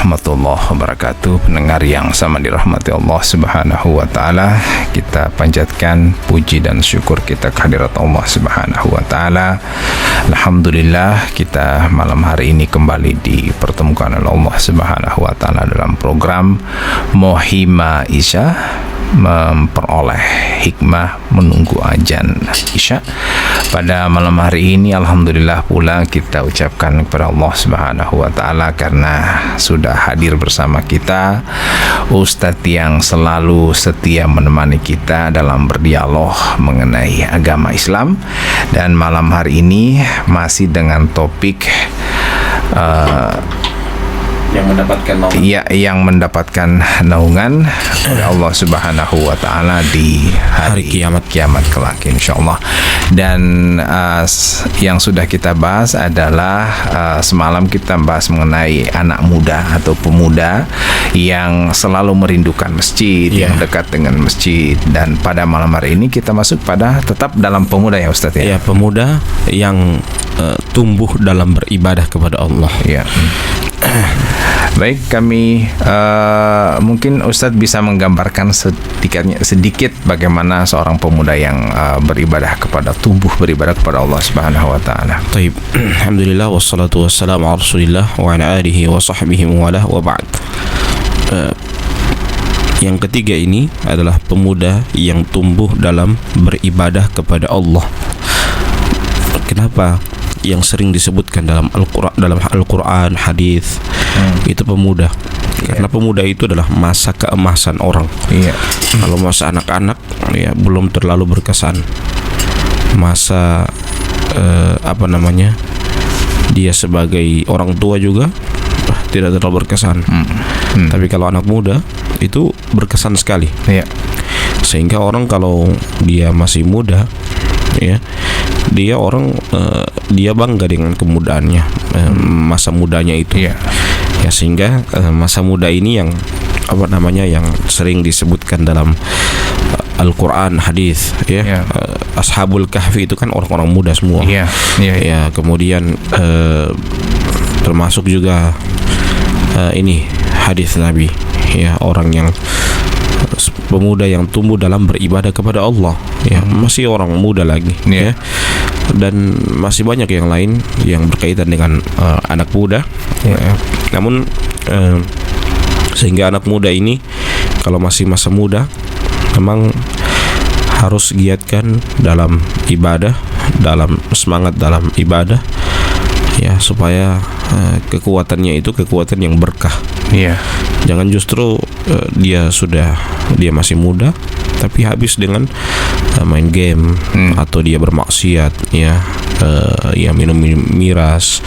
warahmatullahi wabarakatuh. Pendengar yang sama dirahmati Allah Subhanahu wa taala, kita panjatkan puji dan syukur kita kehadirat Allah Subhanahu wa taala. Alhamdulillah, kita malam hari ini kembali dipertemukan oleh Allah Subhanahu wa taala dalam program Mohima Isya, memperoleh hikmah menunggu azan Isya. Pada malam hari ini alhamdulillah pula kita ucapkan kepada Allah Subhanahu wa taala karena sudah hadir bersama kita Ustadz yang selalu setia menemani kita dalam berdialog mengenai agama Islam. Dan malam hari ini masih dengan topik yang mendapatkan naungan oleh Allah Subhanahu wa taala di hari kiamat kelak insyaallah. Dan yang sudah kita bahas adalah semalam kita bahas mengenai anak muda atau pemuda yang selalu merindukan masjid, yang dekat dengan masjid. Dan pada malam hari ini kita masuk pada tetap dalam pemuda ya Ustaz ya. Ya, pemuda yang tumbuh dalam beribadah kepada Allah. Ya. Baik, kami mungkin Ustadz bisa menggambarkan sedikit bagaimana seorang pemuda yang tumbuh beribadah kepada Allah Subhanahu wa taala. Baik, alhamdulillah wassalatu wassalamu ala Rasulillah wa ala alihi wa sahbihi wa ba'd. Yang ketiga ini adalah pemuda yang tumbuh dalam beribadah kepada Allah. Kenapa yang sering disebutkan dalam Al-Quran, hadis itu pemuda? Karena pemuda itu adalah masa keemasan orang. Kalau masa anak-anak ya belum terlalu berkesan. Masa dia sebagai orang tua juga tidak terlalu berkesan. Tapi kalau anak muda itu berkesan sekali. Sehingga orang kalau dia masih muda ya, dia bangga dengan kemudaannya, masa mudanya itu. Ya, sehingga masa muda ini yang yang sering disebutkan dalam Al-Quran, hadis ya. Ashabul Kahfi itu kan orang-orang muda semua. Ya, kemudian termasuk juga ini hadis Nabi ya, orang yang pemuda yang tumbuh dalam beribadah kepada Allah ya, masih orang muda lagi ya. Dan masih banyak yang lain yang berkaitan dengan anak muda ya. Namun sehingga anak muda ini kalau masih masa muda memang harus giatkan dalam ibadah, dalam semangat dalam ibadah ya, supaya kekuatannya itu kekuatan yang berkah. Jangan justru dia masih muda tapi habis dengan main game atau dia bermaksiat ya, minum miras,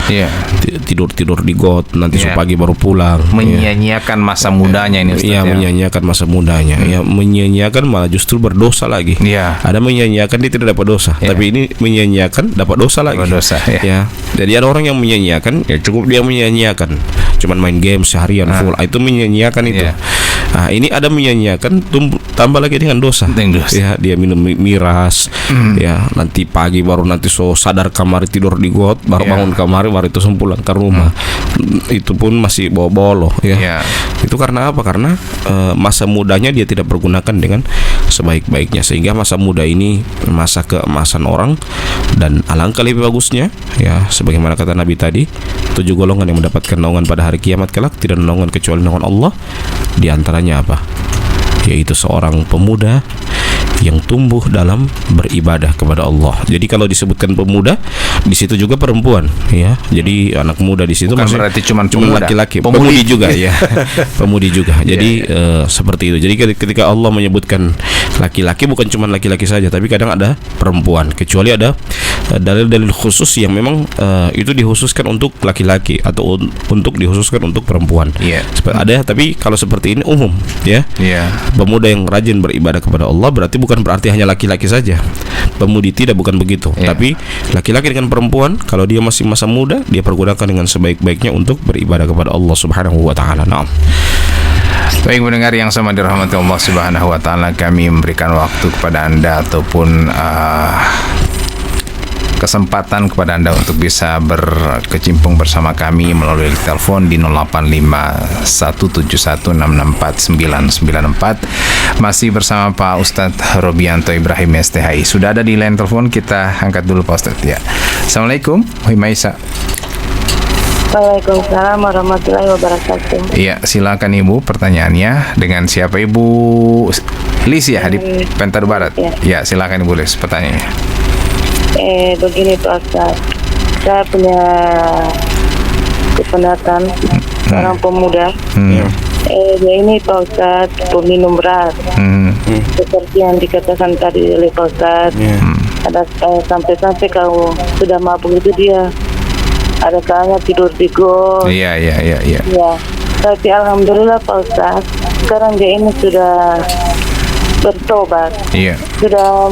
tidur di got, nanti pagi baru pulang, menyia-nyiakan masa mudanya ini Ustaz, menyia-nyiakan masa mudanya ya, menyia-nyiakan malah justru berdosa lagi. Ada menyia-nyiakan dia tidak dapat dosa, tapi ini menyia-nyiakan dapat dosa lagi. Jadi ada orang yang menyia-nyiakan ya, cukup dia menyia-nyiakan cuman main game seharian full, itu menyia-nyiakan itu. Nah, ini ada menyia-nyiakan tambah lagi dengan dosa. Ya, dia minum miras ya, nanti pagi baru nanti sadar kamar tidur di got, baru bangun kamar baru itu pulang ke rumah. Itu pun masih bolo ya. Itu karena apa? Karena masa mudanya dia tidak pergunakan dengan sebaik-baiknya, sehingga masa muda ini masa keemasan orang. Dan alangkah lebih bagusnya ya, sebagaimana kata Nabi tadi, 7 golongan yang mendapatkan naungan pada hari kiamat kelak, tidak naungan kecuali naungan Allah. Di antaranya apa? Yaitu seorang pemuda yang tumbuh dalam beribadah kepada Allah. Jadi kalau disebutkan pemuda, di situ juga perempuan ya. Jadi anak muda di situ bukan berarti cuma laki-laki, pemudi juga ya. Pemudi juga. Jadi seperti itu. Jadi ketika Allah menyebutkan laki-laki, bukan cuma laki-laki saja, tapi kadang ada perempuan. Kecuali ada dalil-dalil khusus yang memang itu dikhususkan untuk laki-laki atau untuk dikhususkan untuk perempuan. Ada, tapi kalau seperti ini umum ya. Pemuda yang rajin beribadah kepada Allah bukan berarti hanya laki-laki saja. Pemudi tidak, bukan begitu. Tapi laki-laki dengan perempuan kalau dia masih masa muda, dia pergunakan dengan sebaik-baiknya untuk beribadah kepada Allah Subhanahu wa taala. Baik, mendengar yang sama dirahmati Allah Subhanahu wa taala, kami memberikan waktu kepada Anda ataupun kesempatan kepada Anda untuk bisa berkecimpung bersama kami melalui telepon di 085171664994. Masih bersama Pak Ustadz Robianto Ibrahim STHI. Sudah ada di line telepon, kita angkat dulu Pak Ustadz ya. Assalamualaikum, Maisa. Waalaikumsalam warahmatullahi wabarakatuh. Iya, silakan Ibu pertanyaannya. Dengan siapa Ibu? Lis ya, di Pentar Barat. Ya, silakan Ibu Lis pertanyaannya. Begini Pak Ustaz, saya punya kepenatan seorang pemuda. Dia ini Pak Ustaz peminum berat. Seperti yang dikatakan tadi oleh Pak Ustaz. Ada sampai-sampai kalau sudah mabuk itu dia ada kalanya tidur di gor. Iya. Ya, tapi alhamdulillah Pak Ustaz, sekarang dia ini sudah bertobat. Iya. Sudah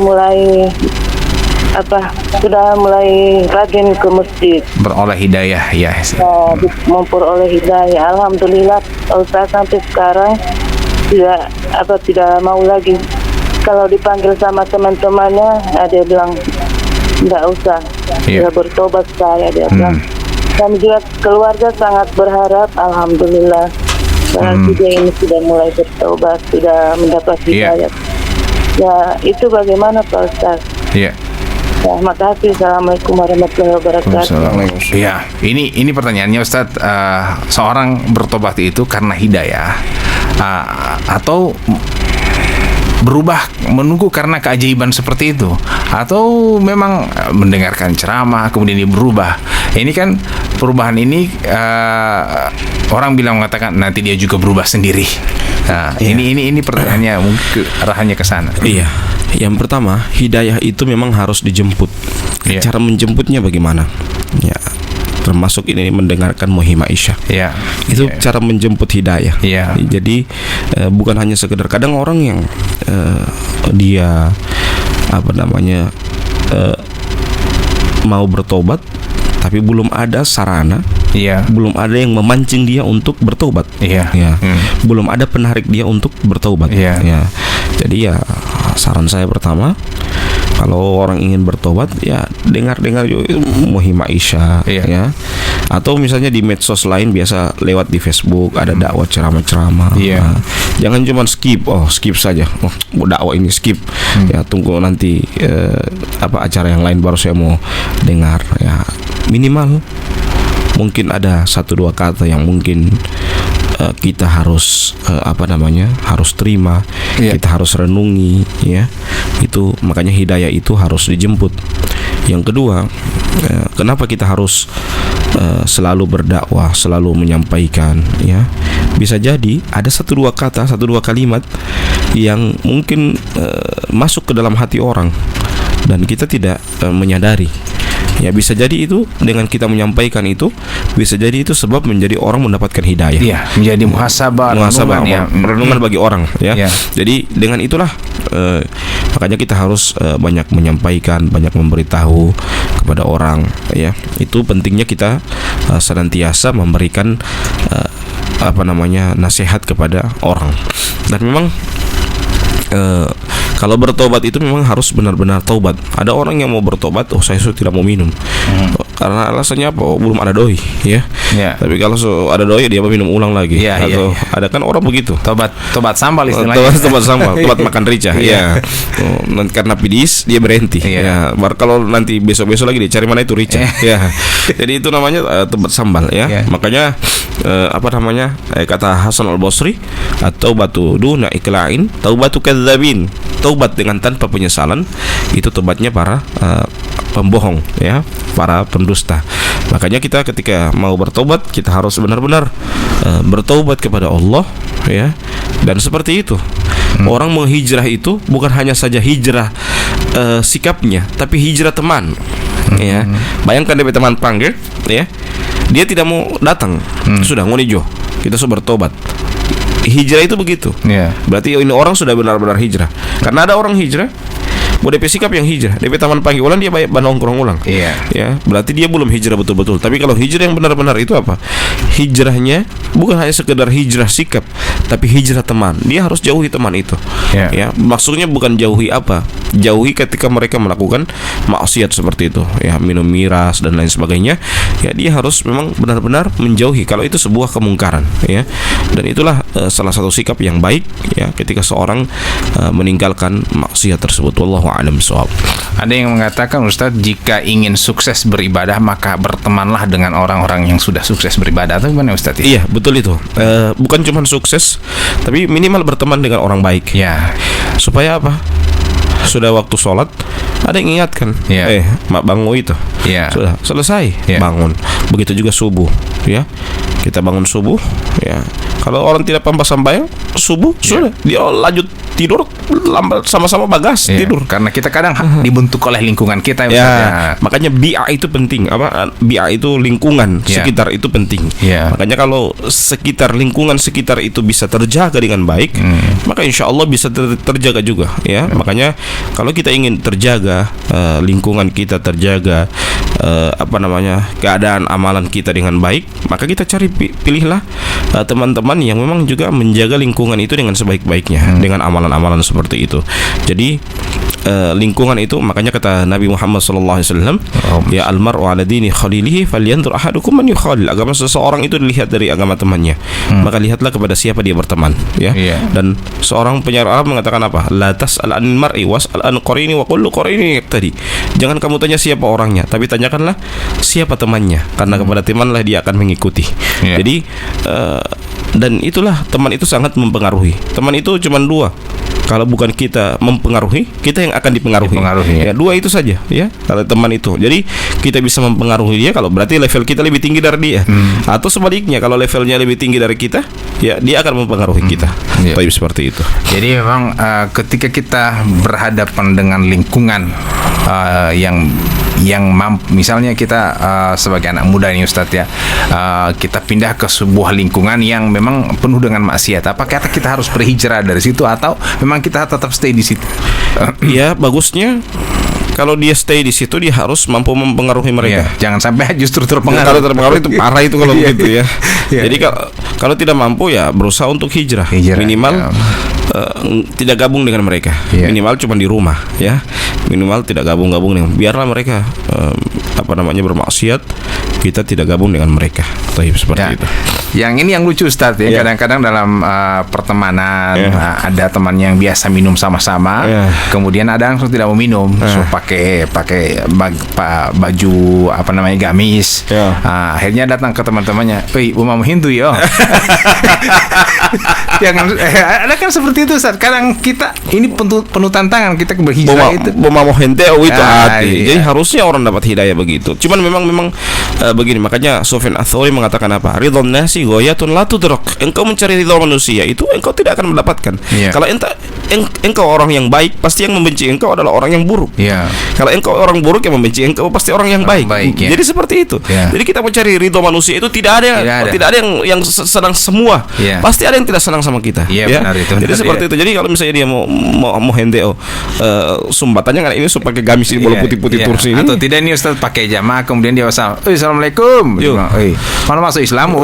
mulai rajin ke masjid. Beroleh hidayah ya. Memperoleh hidayah. Alhamdulillah Pak Ustaz sampai sekarang tidak mau lagi. Kalau dipanggil sama teman-temannya, dia bilang enggak usah. Dia bertobat saya, dia bilang. Kami juga keluarga sangat berharap, alhamdulillah. Berarti dia ini sudah mulai bertobat, sudah mendapat hidayah. Ya, itu bagaimana Pak Ustaz? Iya. Terima kasih. Assalamualaikum warahmatullahi wabarakatuh. Ya, ini pertanyaannya Ustadz. Seorang bertobat itu karena hidayah atau berubah menunggu karena keajaiban seperti itu, atau memang mendengarkan ceramah kemudian dia berubah? Ini kan perubahan ini orang mengatakan nanti dia juga berubah sendiri. Nah, ini pertanyaannya mungkin arahannya ke sana. Iya. Yang pertama, hidayah itu memang harus dijemput. Cara menjemputnya bagaimana? Ya, termasuk ini mendengarkan Muhimah Isya. Itu cara menjemput hidayah. Jadi bukan hanya sekedar, kadang orang yang dia mau bertobat tapi belum ada sarana, belum ada yang memancing dia untuk bertobat, belum ada penarik dia untuk bertobat. Jadi ya saran saya pertama, kalau orang ingin bertobat ya dengar Muhimah Isya, ya. Atau misalnya di medsos lain biasa lewat di Facebook ada dakwah ceramah-ceramah. Jangan cuma skip saja. Dakwah ini skip. Ya tunggu nanti acara yang lain baru saya mau dengar. Ya minimal mungkin ada 1-2 kata yang mungkin kita harus harus terima, kita harus renungi, ya. Itu makanya hidayah itu harus dijemput. Yang kedua, kenapa kita harus selalu berdakwah, selalu menyampaikan, ya? Bisa jadi ada 1-2 kata, 1-2 kalimat yang mungkin masuk ke dalam hati orang dan kita tidak menyadari. Ya bisa jadi itu dengan kita menyampaikan itu, bisa jadi itu sebab menjadi orang mendapatkan hidayah. Menjadi muhasabah renungan bagi orang, ya. Jadi dengan itulah makanya kita harus banyak menyampaikan, banyak memberitahu kepada orang, ya. Itu pentingnya kita senantiasa memberikan nasihat kepada orang. Dan memang kalau bertobat itu memang harus benar-benar taubat. Ada orang yang mau bertobat, saya sudah tidak mau minum. Karena alasannya apa? Belum ada doi, ya. Tapi kalau ada doi dia minum ulang lagi. Atau ada kan orang begitu. Tobat sambal istilahnya. Tobat sambal, tobat makan rica. Karena pedis dia berhenti. Baru kalau nanti besok-besok lagi dia cari mana itu rica. Jadi itu namanya tobat sambal, ya. Makanya kata Hasan Al-Basri, at-taubatu duna ikla'in, taubatu kadzabin. Taubat dengan tanpa penyesalan itu tobatnya para pembohong, ya, para pendusta. Makanya kita ketika mau bertobat kita harus benar-benar bertobat kepada Allah, ya. Dan seperti itu. Orang menghijrah itu bukan hanya saja hijrah sikapnya, tapi hijrah teman. Ya. Bayangkan dia teman panggil, ya. Dia tidak mau datang. Sudah ngonijo. Kita sudah bertobat. Hijrah itu begitu. Berarti ini orang sudah benar-benar hijrah. Karena ada orang hijrah, mau DP sikap yang hijrah, DP taman pagi ulang dia banyak nongkrong ulang. Ya, berarti dia belum hijrah betul-betul. Tapi kalau hijrah yang benar-benar itu apa? Hijrahnya bukan hanya sekedar hijrah sikap, tapi hijrah teman. Dia harus jauhi teman itu. Ya, maksudnya bukan jauhi apa? jauhi ketika mereka melakukan maksiat seperti itu, ya, minum miras dan lain sebagainya. Ya, dia harus memang benar-benar menjauhi kalau itu sebuah kemungkaran, ya. Dan itulah salah satu sikap yang baik, ya, ketika seorang meninggalkan maksiat tersebut. Wallahu a'lam bishawab. Ada yang mengatakan, Ustadz, jika ingin sukses beribadah maka bertemanlah dengan orang-orang yang sudah sukses beribadah. Atau gimana, Ustadz? Iya, betul itu. Bukan cuma sukses, tapi minimal berteman dengan orang baik. Ya. Supaya apa? Sudah waktu sholat, ada yang ingatkan, mak bangun itu, sudah selesai, bangun. Begitu juga subuh, ya, kita bangun subuh, ya. Kalau orang tidak paham sampai subuh, sudah dia lanjut tidur, sama-sama bagas tidur. Karena kita kadang dibentuk oleh lingkungan kita, makanya bi'a itu penting. Bi'a itu lingkungan sekitar itu penting. Makanya kalau lingkungan sekitar itu bisa terjaga dengan baik, maka insya Allah bisa terjaga juga, ya. Makanya kalau kita ingin terjaga, lingkungan kita terjaga, keadaan amalan kita dengan baik, maka kita pilihlah teman-teman yang memang juga menjaga lingkungan itu dengan sebaik-baiknya, dengan amalan-amalan seperti itu. Jadi lingkungan itu, makanya kata Nabi Muhammad SAW, ya, almar'u ala dini khalilihi falyanzur ahadukum man yukhalil. Agama seseorang itu dilihat dari agama temannya, maka lihatlah kepada siapa dia berteman, ya. Dan seorang penyair Arab mengatakan apa? La tas'al anil mar'i was'al an qarini wa kullu qarini tadi. Jangan kamu tanya siapa orangnya, tapi tanyakanlah siapa temannya, karena kepada temanlah dia akan mengikuti. Jadi dan itulah, teman itu sangat mempengaruhi. Teman itu cuma dua. Kalau bukan kita mempengaruhi, kita yang akan dipengaruhi. Ya, dua itu saja, ya. Kalau teman itu, jadi kita bisa mempengaruhi dia kalau berarti level kita lebih tinggi dari dia. Atau sebaliknya, kalau levelnya lebih tinggi dari kita, ya dia akan mempengaruhi kita. Baik, seperti itu. Jadi memang ketika kita berhadapan dengan lingkungan yang mampu, misalnya kita sebagai anak muda ini, Ustadz, ya, kita pindah ke sebuah lingkungan yang memang penuh dengan maksiat. Apakah kita harus berhijrah dari situ atau memang kita tetap stay di situ? Ya, bagusnya kalau dia stay di situ, dia harus mampu mempengaruhi mereka. Jangan sampai justru terpengaruh. Kalau terpengaruh itu parah itu kalau begitu, ya. Jadi kalau tidak mampu, ya berusaha untuk hijrah. Minimal tidak gabung dengan mereka. Minimal cuma di rumah, ya. Minimal tidak gabung dengan. Biarlah mereka bermaksiat, kita tidak gabung dengan mereka. Seperti itu. Yang ini yang lucu, Ustadz, ya. Kadang-kadang dalam pertemanan ada teman yang biasa minum sama-sama, kemudian ada yang tidak mau minum, pakai baju gamis. Akhirnya datang ke teman-temannya, mau Hindu ya. Ada kan seperti itu, Ustadz. Kadang kita ini penuh tantangan, kita berhijrah itu. Mau henteu itu hati. Jadi harusnya orang dapat hidayah begitu. Cuman memang begini, makanya Sufyan Ats-Tsauri mengatakan apa? Ridhon nasi ghayatun la tudrak. Engkau mencari ridha manusia itu engkau tidak akan mendapatkan. Kalau engkau orang yang baik, pasti yang membenci engkau adalah orang yang buruk. Kalau engkau orang buruk, yang membenci engkau pasti orang yang baik. Jadi seperti itu. Jadi kita mencari ridha manusia itu tidak ada yang senang semua. Pasti ada yang tidak senang sama kita. Benar itu. Jadi seperti itu. Jadi kalau misalnya dia mau henteo sumbatannya kan ini pakai gamis ini bola putih-putih Tursi ini. Atau tidak, ini Ustaz pakai jamaah kemudian dia wasal, assalamualaikum. Mana masuk Islam?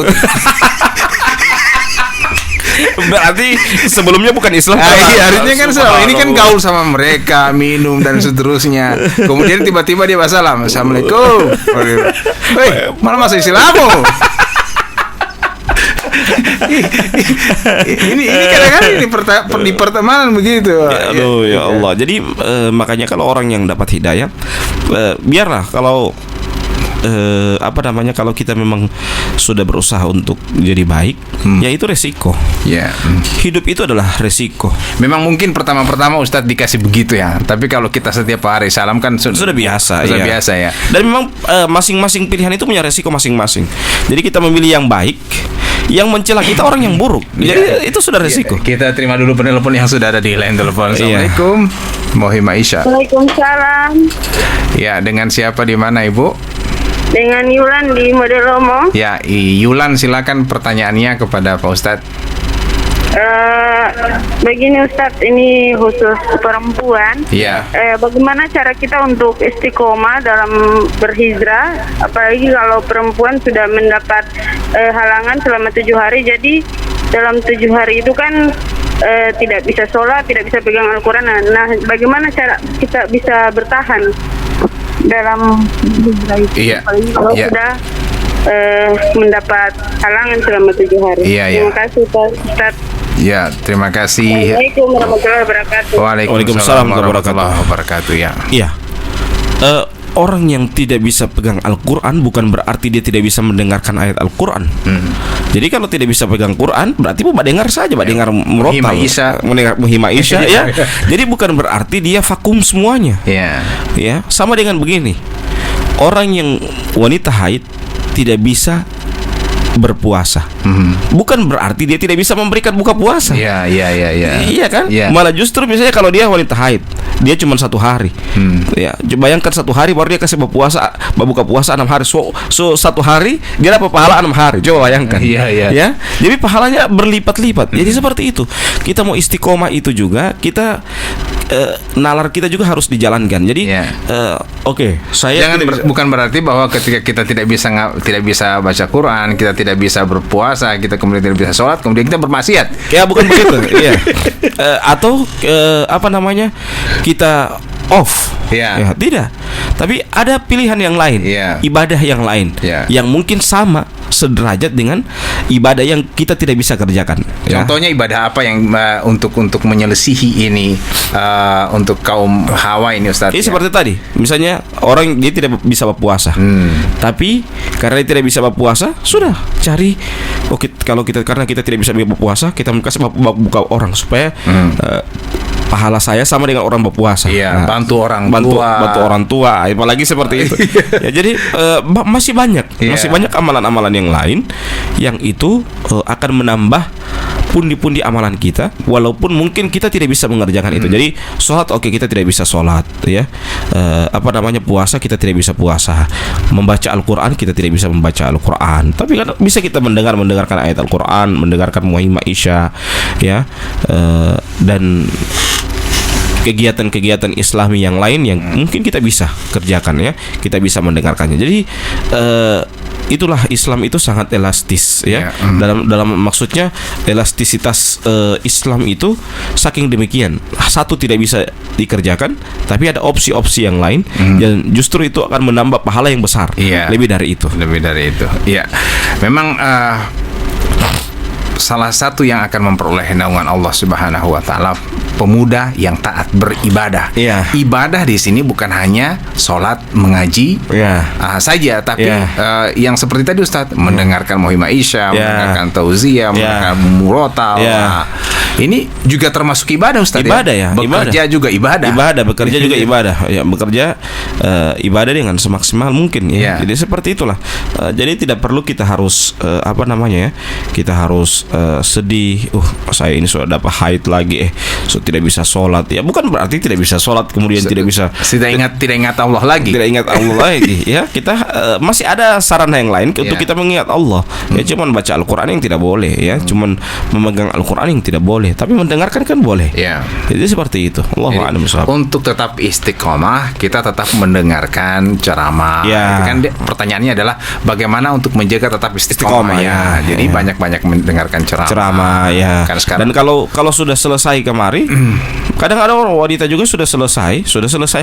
Berarti sebelumnya bukan Islam. Harusnya kan ini kan gaul sama mereka, minum dan seterusnya. Kemudian tiba-tiba dia wassalam, assalamualaikum. Mana masuk Islam? ini kadang-kadang di pertemanan begitu. Aduh, ya Allah. Jadi makanya kalau orang yang dapat hidayah, biarlah kalau kalau kita memang sudah berusaha untuk jadi baik, ya itu resiko. Hidup itu adalah resiko. Memang mungkin pertama-pertama Ustadz dikasih begitu, ya. Tapi kalau kita setiap hari salam kan sudah biasa. Biasa, ya. Dan memang masing-masing pilihan itu punya resiko masing-masing. Jadi kita memilih yang baik, yang mencela kita orang yang buruk. Jadi itu sudah resiko. Kita terima dulu penelpon yang sudah ada di line telepon. Assalamualaikum. Mohim Aisyah. Waalaikumsalam. Ya, dengan siapa, di mana, Ibu? Dengan Yulan di Modelomo. Ya, Yulan, silakan pertanyaannya kepada Pak Ustadz. Begini Ustadz, ini khusus perempuan. Bagaimana cara kita untuk istiqomah dalam berhijrah, apalagi kalau perempuan sudah mendapat halangan selama 7 hari. Jadi dalam 7 hari itu kan tidak bisa sholat, tidak bisa pegang Al-Quran. Nah, bagaimana cara kita bisa bertahan dalam hijrah itu? Iya. Kalau sudah mendapat halangan selama 7 hari. Terima kasih Pak Ustaz. Ya, terima kasih. Assalamualaikum warahmatullahi wabarakatuh. Waalaikumsalam warahmatullahi wabarakatuh. Ya. Iya. Orang yang tidak bisa pegang Al-Quran bukan berarti dia tidak bisa mendengarkan ayat Al-Quran. Jadi kalau tidak bisa pegang Quran, berarti Bapak dengar saja, Bapak dengar murotal, mendengar Isya ya. Jadi bukan berarti dia vakum semuanya. Ya, sama dengan begini. Orang yang wanita haid tidak bisa berpuasa, bukan berarti dia tidak bisa memberikan buka puasa. Iya kan? Malah justru biasanya kalau dia wanita haid, dia cuma 1 hari. Ya, bayangkan 1 hari baru dia kasih buka puasa 6 hari. So 1 hari dia dapat pahala 6 hari. Coba bayangkan. Ya, jadi pahalanya berlipat-lipat. Jadi seperti itu. Kita mau istiqomah itu juga kita nalar kita juga harus dijalankan. Jadi oke, saya bukan berarti bahwa ketika kita tidak bisa baca Quran, kita tidak bisa berpuasa, kita kemudian tidak bisa sholat, kemudian kita bermaksiat. Ya bukan begitu. Iya. Atau kita off. Ya, tidak. Tapi ada pilihan yang lain, ibadah yang lain, yang mungkin sama sederajat dengan ibadah yang kita tidak bisa kerjakan. Contohnya ibadah apa yang untuk menyelesihi ini untuk kaum hawa ini, Ustaz? Ini seperti tadi, misalnya orang dia tidak bisa berpuasa, tapi karena dia tidak bisa berpuasa, sudah cari. Karena kita tidak bisa berpuasa, kita kasih buka orang supaya pahala saya sama dengan orang berpuasa. Bantu orang tua, apalagi seperti itu. Ya, jadi masih banyak amalan-amalan yang lain yang itu akan menambah pundi-pundi amalan kita, walaupun mungkin kita tidak bisa mengerjakan itu. Jadi sholat kita tidak bisa sholat, ya. Puasa kita tidak bisa puasa, membaca Al-Quran kita tidak bisa membaca Al-Quran. Tapi kan bisa kita mendengarkan ayat Al-Quran, mendengarkan muhimah Isya, ya, dan kegiatan-kegiatan Islami yang lain yang mungkin kita bisa kerjakan, ya, kita bisa mendengarkannya. Jadi itulah Islam itu sangat elastis, ya. Dalam maksudnya elastisitas Islam itu saking demikian, satu tidak bisa dikerjakan, tapi ada opsi-opsi yang lain, dan justru itu akan menambah pahala yang besar. Lebih dari itu. Iya. Memang salah satu yang akan memperoleh naungan Allah Subhanahu wa taala pemuda yang taat beribadah. Ibadah di sini bukan hanya sholat, mengaji saja, tapi yang seperti tadi Ustaz, mendengarkan muhimah Isya, mendengarkan tauziah, mendengarkan murotal. Ini juga termasuk ibadah, Ustaz. Ibadah, bekerja juga ibadah. Bekerja juga ibadah. Ya, bekerja ibadah dengan semaksimal mungkin. Jadi seperti itulah. Jadi tidak perlu kita harus kita harus sedih. Saya ini sudah dapat haid lagi. Tidak bisa sholat. Ya bukan berarti tidak bisa sholat kemudian tidak bisa. Tidak ingat Allah lagi. Ya, kita masih ada sarana yang lain untuk kita mengingat Allah. Ya cuman baca Al-Quran yang tidak boleh. Ya cuman memegang Al-Quran yang tidak boleh. Tapi mendengarkan kan boleh. Jadi seperti itu. Allahu a'lam bishawab. Untuk tetap istiqomah, kita tetap mendengarkan ceramah. Kan pertanyaannya adalah bagaimana untuk menjaga tetap istiqomah. Jadi banyak-banyak mendengarkan ceramah. Kan dan kalau sudah selesai kemari, kadang ada orang wanita juga sudah selesai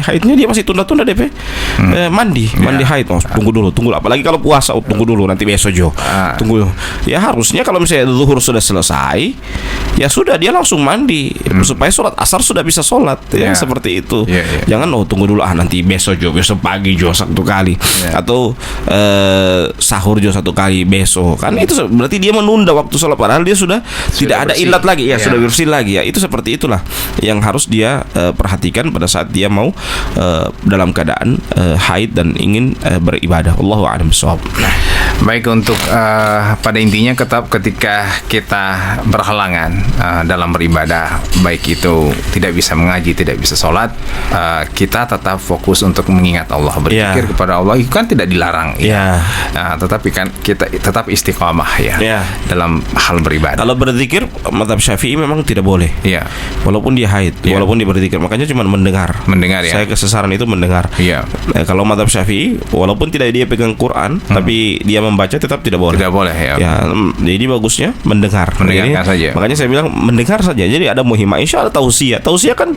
haidnya, dia masih tunda-tunda DP mandi haid. Tunggu dulu, apalagi kalau puasa, tunggu dulu nanti besok tunggu. Ya harusnya kalau misalnya zuhur sudah selesai, ya sudah dia langsung mandi supaya sholat asar sudah bisa sholat, seperti itu. Jangan tunggu dulu nanti besok pagi 1 kali atau sahur 1 kali besok, kan itu berarti dia menunda waktu sholat padahal dia sudah tidak ada ilat lagi, sudah bersih lagi. Itu seperti itulah yang harus dia perhatikan pada saat dia mau dalam keadaan haid dan ingin beribadah. Allahu a'lam bishawab. Baik, untuk pada intinya ketika kita berhalangan dalam beribadah, baik itu tidak bisa mengaji, tidak bisa sholat, kita tetap fokus untuk mengingat Allah, berzikir kepada Allah, itu kan tidak dilarang. Tetapi kan kita tetap istiqamah dalam hal beribadah. Kalau berzikir mazhab Syafi'i memang tidak boleh. Walaupun dia haid, walaupun dia berzikir, makanya cuma mendengar. Saya kesesaran itu mendengar. Kalau mazhab Syafi'i, walaupun tidak dia pegang Quran, tapi dia membaca tetap tidak boleh. Tidak boleh. Jadi bagusnya mendengar. Mendengarkan saja. Makanya saya bilang mendengar saja. Jadi ada muhimah, insya Allah tausiah. Tausiah kan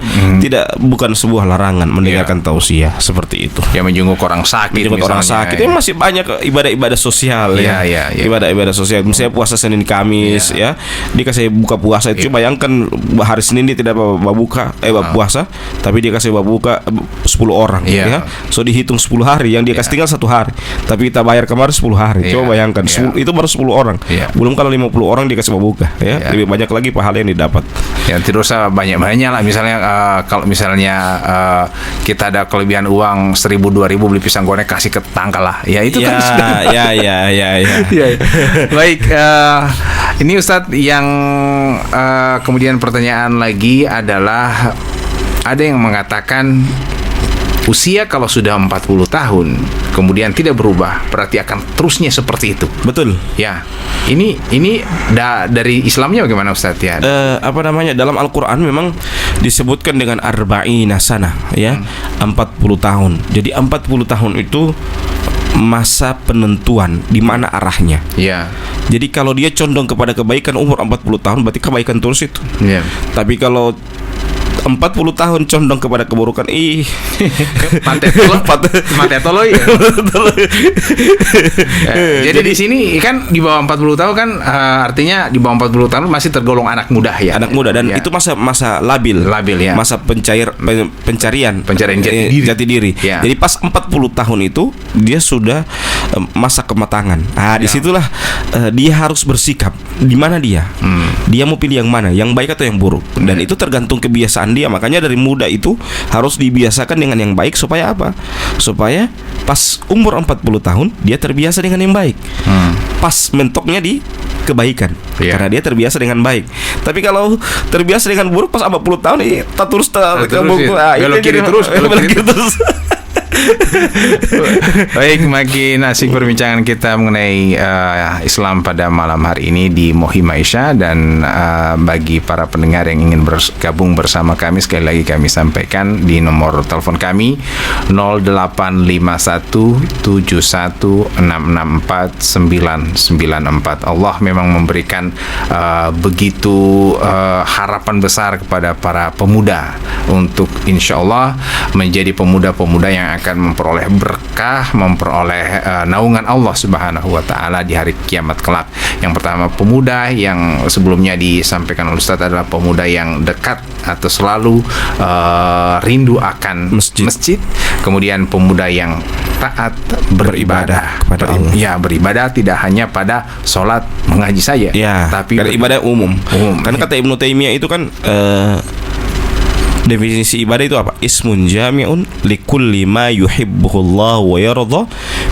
bukan sebuah larangan mendengarkan tausiah seperti itu. Ya, menjenguk orang sakit, orang sakit. Ini masih banyak ibadah-ibadah sosial ya. Ibadah-ibadah sosial. Misalnya puasa Senin Kamis ya. Dia kasih buka puasa itu. Bayangkan hari Senin dia tidak berbuka puasa, tapi dia kasih berbuka 10 orang ya. So dihitung 10 hari, yang dia kasih tinggal 1 hari. Tapi kita bayar kemarin 10 hari. Coba bayangkan, itu baru 10 orang. Belum kalau 50 orang dikasih berbuka ya. Lebih banyak lagi pahala yang didapat. Ya, tidak usah banyak-banyak lah. Misalnya kalau misalnya kita ada kelebihan uang 1.000-2.000 beli pisang goreng, kasih ke tetangga lah. Ya itu kan sudah. Baik, ini Ustadz yang kemudian pertanyaan lagi adalah, ada yang mengatakan usia kalau sudah 40 tahun kemudian tidak berubah, berarti akan terusnya seperti itu. Betul. Ya. Ini dari Islamnya bagaimana Ustaz ya? Dalam Al-Qur'an memang disebutkan dengan arba'ina sana ya, 40 tahun. Jadi 40 tahun itu masa penentuan di mana arahnya. Ya. Jadi kalau dia condong kepada kebaikan umur 40 tahun berarti kebaikan terus itu. Ya. Tapi kalau 40 tahun condong kepada keburukan, Matetolo ya. Jadi di sini kan di bawah 40 tahun kan artinya di bawah 40 tahun masih tergolong anak muda ya. Anak muda, dan itu masa labil ya. Masa pencarian jati diri. Ya. Jadi pas 40 tahun itu dia sudah masa kematangan. Disitulah dia harus bersikap di mana dia. Dia mau pilih yang mana, yang baik atau yang buruk. Dan itu tergantung kebiasaan dia. Makanya dari muda itu harus dibiasakan dengan yang baik. Supaya apa? Supaya pas umur 40 tahun dia terbiasa dengan yang baik. Pas mentoknya di kebaikan, karena dia terbiasa dengan baik. Tapi kalau terbiasa dengan buruk, pas 40 tahun tak terus belok kiri terus. Baik, makin asik perbincangan kita mengenai Islam pada malam hari ini di Mohim Aisyah. Dan bagi para pendengar yang ingin bergabung bersama kami, sekali lagi kami sampaikan di nomor telepon kami 085171664994. Allah memang memberikan begitu harapan besar kepada para pemuda untuk insya Allah menjadi pemuda-pemuda yang akan memperoleh berkah, memperoleh naungan Allah Subhanahu wa taala di hari kiamat kelak. Yang pertama, pemuda yang sebelumnya disampaikan oleh Ustaz adalah pemuda yang dekat atau selalu rindu akan masjid. Kemudian pemuda yang taat beribadah kepada Allah. Ya, beribadah tidak hanya pada sholat mengaji saja, tapi ibadah umum. Kan kata Ibnu Taimiyah itu kan definisi ibadah itu apa? Ismun jami'un likulli ma yuhibbuhullah wa yarda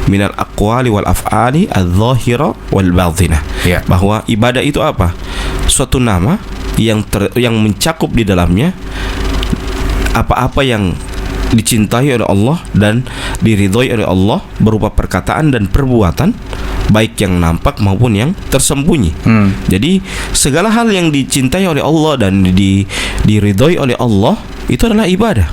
minal aqwali wal af'ali adh-dhahira wal batinah. Bahwa ibadah itu apa? Suatu nama yang mencakup di dalamnya apa-apa yang dicintai oleh Allah dan diridhoi oleh Allah berupa perkataan dan perbuatan, baik yang nampak maupun yang tersembunyi. Jadi segala hal yang dicintai oleh Allah dan diridhoi oleh Allah itu adalah ibadah.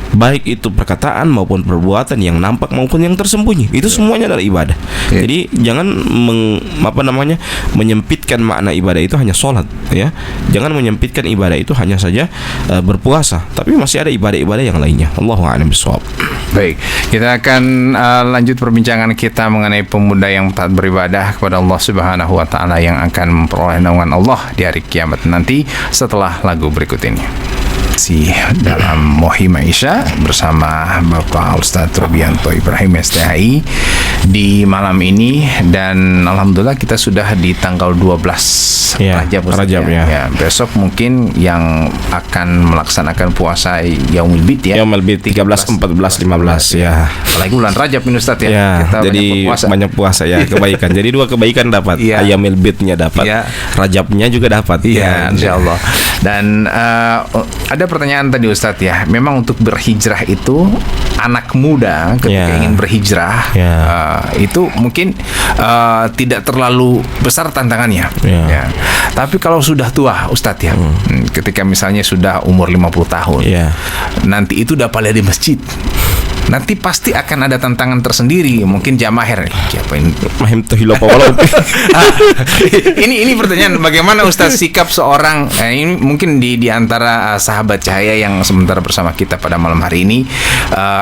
Baik itu perkataan maupun perbuatan yang nampak maupun yang tersembunyi, itu semuanya adalah ibadah. Jadi jangan menyempitkan makna ibadah itu hanya sholat, ya. Jangan menyempitkan ibadah itu hanya saja berpuasa, tapi masih ada ibadah-ibadah yang lainnya. Allahu a'lam bishawab. Baik, kita akan lanjut perbincangan kita mengenai pemuda yang taat beribadah kepada Allah Subhanahu wa taala yang akan memperoleh naungan Allah di hari kiamat nanti setelah lagu berikut ini. Dalam Mohim Aisyah bersama Bapak Ustaz Rubianto Ibrahim STHI di malam ini. Dan alhamdulillah kita sudah di tanggal 12 Rajab ya. Besok mungkin yang akan melaksanakan puasa Yaumul Bid ya. Yaumul Bid 13, 14, 15 ya. Apalagi bulan Rajab ini Ustaz ya. Kita jadi banyak puasa ya, kebaikan. Jadi dua kebaikan dapat. Yaumul Bidnya dapat, Rajabnya juga dapat. Insyaallah. Dan ada pertanyaan tadi Ustadz ya, memang untuk berhijrah itu anak muda ketika ingin berhijrah itu mungkin tidak terlalu besar tantangannya. Tapi kalau sudah tua Ustadz ya, ketika misalnya sudah umur 50 tahun, nanti itu udah pada di masjid. nanti pasti akan ada tantangan tersendiri. Mungkin jamaah apa ini? Ini pertanyaan bagaimana Ustaz sikap seorang ini mungkin di antara sahabat cahaya yang sementara bersama kita pada malam hari ini,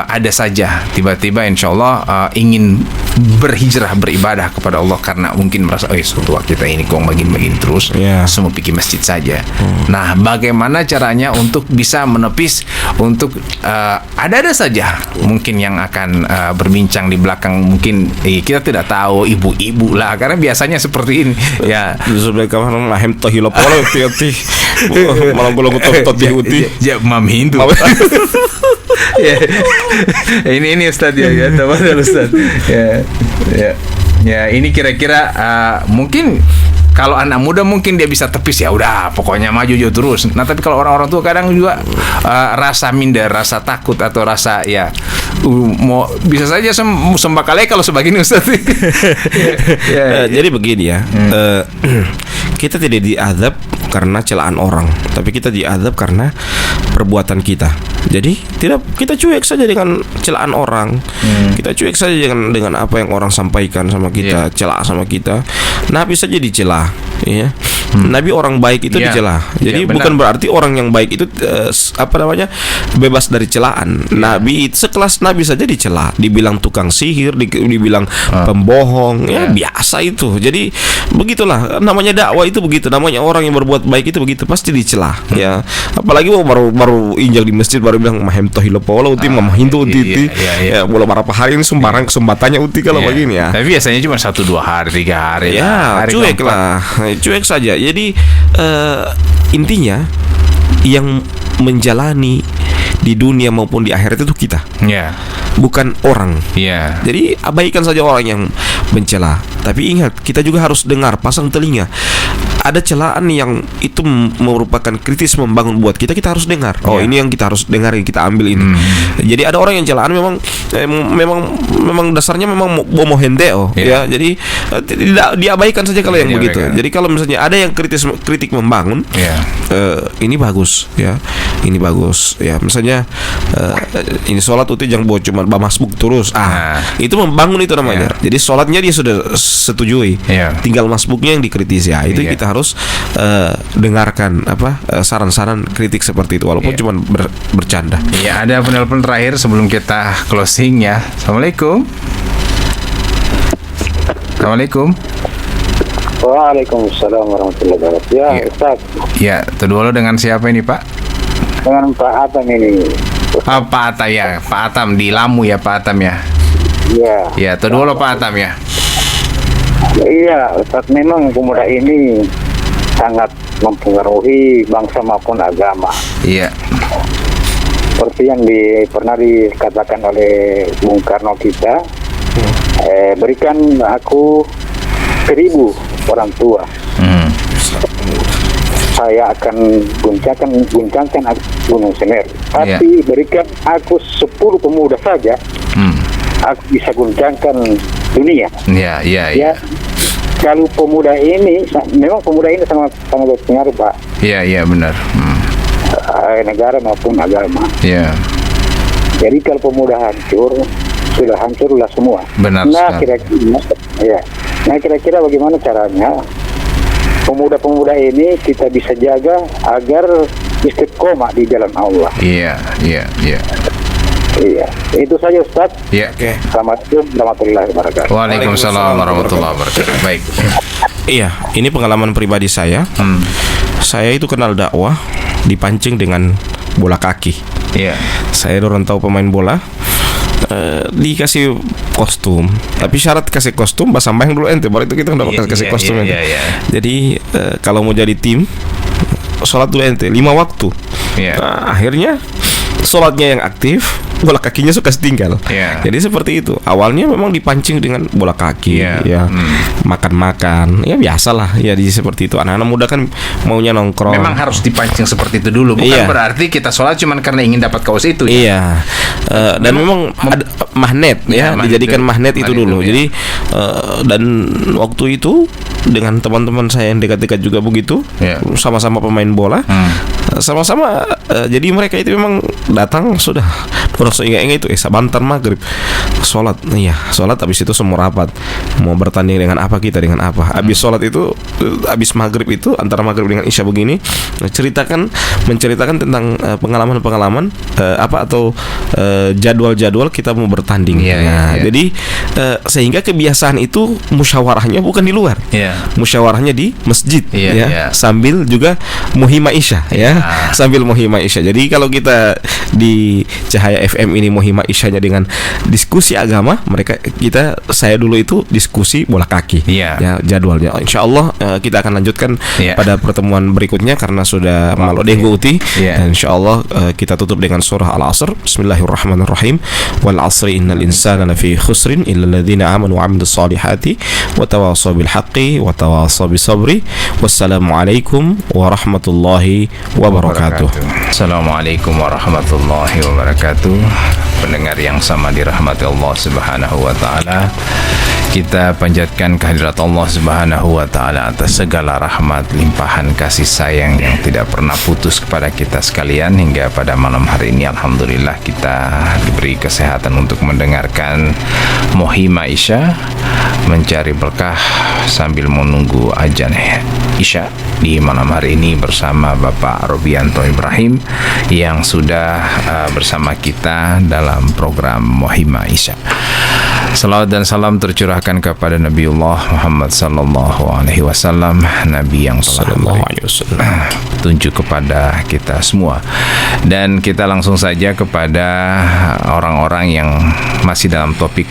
ada saja tiba-tiba insya Allah ingin berhijrah beribadah kepada Allah karena mungkin merasa tua kita ini kok begini terus, semua pikir masjid saja. Nah, bagaimana caranya untuk bisa menepis untuk ada saja mungkin yang akan berbincang di belakang, mungkin kita tidak tahu, ibu-ibu lah, karena biasanya seperti ini ya. Ini Ustaz ya, teman Ustaz. Ya, ini kira-kira mungkin kalau anak muda mungkin dia bisa tepis, ya udah pokoknya maju terus. Nah, tapi kalau orang-orang tua kadang juga rasa minder, rasa takut atau rasa mau bisa saja sembakale kalau sebagini Ustaz. Jadi begini ya. Kita tidak diazab karena celaan orang, tapi kita diazab karena perbuatan kita. Jadi tidak, kita cuek saja dengan celaan orang. Kita cuek saja dengan apa yang orang sampaikan sama kita, celah sama kita. Nabi saja dicela, ya. Nabi orang baik itu dicela. Jadi bukan berarti orang yang baik itu bebas dari celaan. Nabi sekelas Nabi saja dicela, dibilang tukang sihir, dibilang pembohong, biasa itu. Jadi begitulah namanya dakwah itu begitu. Namanya orang yang berbuat baik itu begitu, pasti dicela, ya. Apalagi baru injak di masjid baru bilang mahem tohilo pola uti mamahintu uti ya, bola berapa hari ini sembarang kesempatan uti kalau begini ya. Tapi biasanya cuma 1-2 hari, 3 hari. Ya, cuek lah, cuek saja. Jadi intinya yang menjalani di dunia maupun di akhirat itu kita, bukan orang. Jadi abaikan saja orang yang mencela. Tapi ingat, kita juga harus dengar, pasang telinga. Ada celaan yang itu merupakan kritis membangun buat kita harus dengar. Ini yang kita harus dengar, yang kita ambil ini. Jadi ada orang yang celaan memang dasarnya memang bomo hendeo, ya. Jadi tidak diabaikan saja kalau yang begitu. Jadi kalau misalnya ada yang kritik membangun, ini bagus, ya. Ini bagus, ya. Misalnya ini sholat itu jangan bawa cuma masbuk terus. Itu membangun itu namanya. Jadi sholatnya dia sudah setujui, tinggal masbuknya yang dikritisi. Itu kita harus dengarkan saran-saran kritik seperti itu, walaupun cuma bercanda. Ada penelpon terakhir sebelum kita closing ya. Assalamualaikum. Assalamualaikum. Waalaikumsalam warahmatullahi wabarakatuh. Ya, Ustaz. Ya, itu dulu dengan siapa ini, Pak? Dengan Pak Atam ini. Pak Atam ya, Pak Atam di Lamu ya, Pak Atam ya. Ya, itu dulu Pak Atam ya. Iya, Ustaz, memang pemuda ini sangat mempengaruhi bangsa maupun agama. Seperti yang pernah dikatakan oleh Bung Karno kita, berikan aku 1000 orang tua, saya akan guncangkan Gunung Semeru. Tapi berikan aku 10 pemuda saja, aku bisa guncangkan dunia. Kalau pemuda ini, memang pemuda ini sangat berpengaruh, Pak. Iya benar. Negara maupun agama. Jadi kalau pemuda hancur, sudah hancurlah semua. Benar. Kira-kira bagaimana caranya pemuda-pemuda ini kita bisa jaga agar istiqomah di jalan Allah. Iya. Itu saja, Ustaz. Assalamualaikum warahmatullahi wabarakatuh. Waalaikumsalam warahmatullahi wabarakatuh. Baik. Iya, ini pengalaman pribadi saya. Saya itu kenal dakwah dipancing dengan bola kaki. Saya orang tahu pemain bola, dikasih kostum, tapi syarat kasih kostum bahasa sambayang dulu ente, baru itu kita udah kasih kostum. Jadi kalau mau jadi tim, sholat dulu ente 5 waktu. Nah, akhirnya sholatnya yang aktif, bola kakinya suka setinggal. Jadi seperti itu. Awalnya memang dipancing dengan bola kaki, makan-makan, ya biasalah. Ya di seperti itu. Anak-anak muda kan maunya nongkrong. Memang harus dipancing seperti itu dulu. Bukan berarti kita sholat cuma karena ingin dapat kaos itu. Dan memang ada magnet, dijadikan magnet itu dulu. Jadi dan waktu itu dengan teman-teman saya yang dekat-dekat juga begitu, sama-sama pemain bola, sama-sama. Jadi mereka itu memang datang sudah Orang seingat-ingat itu sebentar maghrib sholat, iya sholat, habis itu semua rapat mau bertanding dengan apa, kita dengan apa. Habis sholat itu, habis maghrib itu, antara maghrib dengan isya begini, menceritakan tentang pengalaman-pengalaman atau jadwal-jadwal kita mau bertanding. Jadi sehingga kebiasaan itu musyawarahnya bukan di luar, musyawarahnya di masjid, sambil juga muhima isya, sambil muhima isya. Jadi kalau kita di Cahaya FM ini muhima isyanya dengan diskusi agama, saya dulu itu diskusi bola kaki, ya jadwalnya. Insyaallah kita akan lanjutkan pada pertemuan berikutnya karena sudah malam uti. Dan insyaallah kita tutup dengan surah Al-Asr. Bismillahirrahmanirrahim. Wal 'asri innal insana lafi khusrin illa alladziina aamanu wa 'amilus solihati wa tawassaw bil haqqi wa tawassaw bis sabri. Wassalamualaikum warahmatullahi wabarakatuh. Assalamualaikum warahmatullahi wabarakatuh. Pendengar yang sama dirahmati Allah Subhanahu wa taala, kita panjatkan kehadirat Allah Subhanahu wa taala atas segala rahmat, limpahan kasih sayang yang tidak pernah putus kepada kita sekalian hingga pada malam hari ini. Alhamdulillah kita diberi kesehatan untuk mendengarkan muhima isya, mencari berkah sambil menunggu azan isya di malam hari ini bersama Bapak Robianto Ibrahim yang sudah bersama kita dalam program muhima isya. Salawat dan salam tercurahkan kepada Nabiullah Muhammad sallallahu alaihi wasallam, nabi yang telah tunjuk kepada kita semua. Dan kita langsung saja kepada orang-orang yang masih dalam topik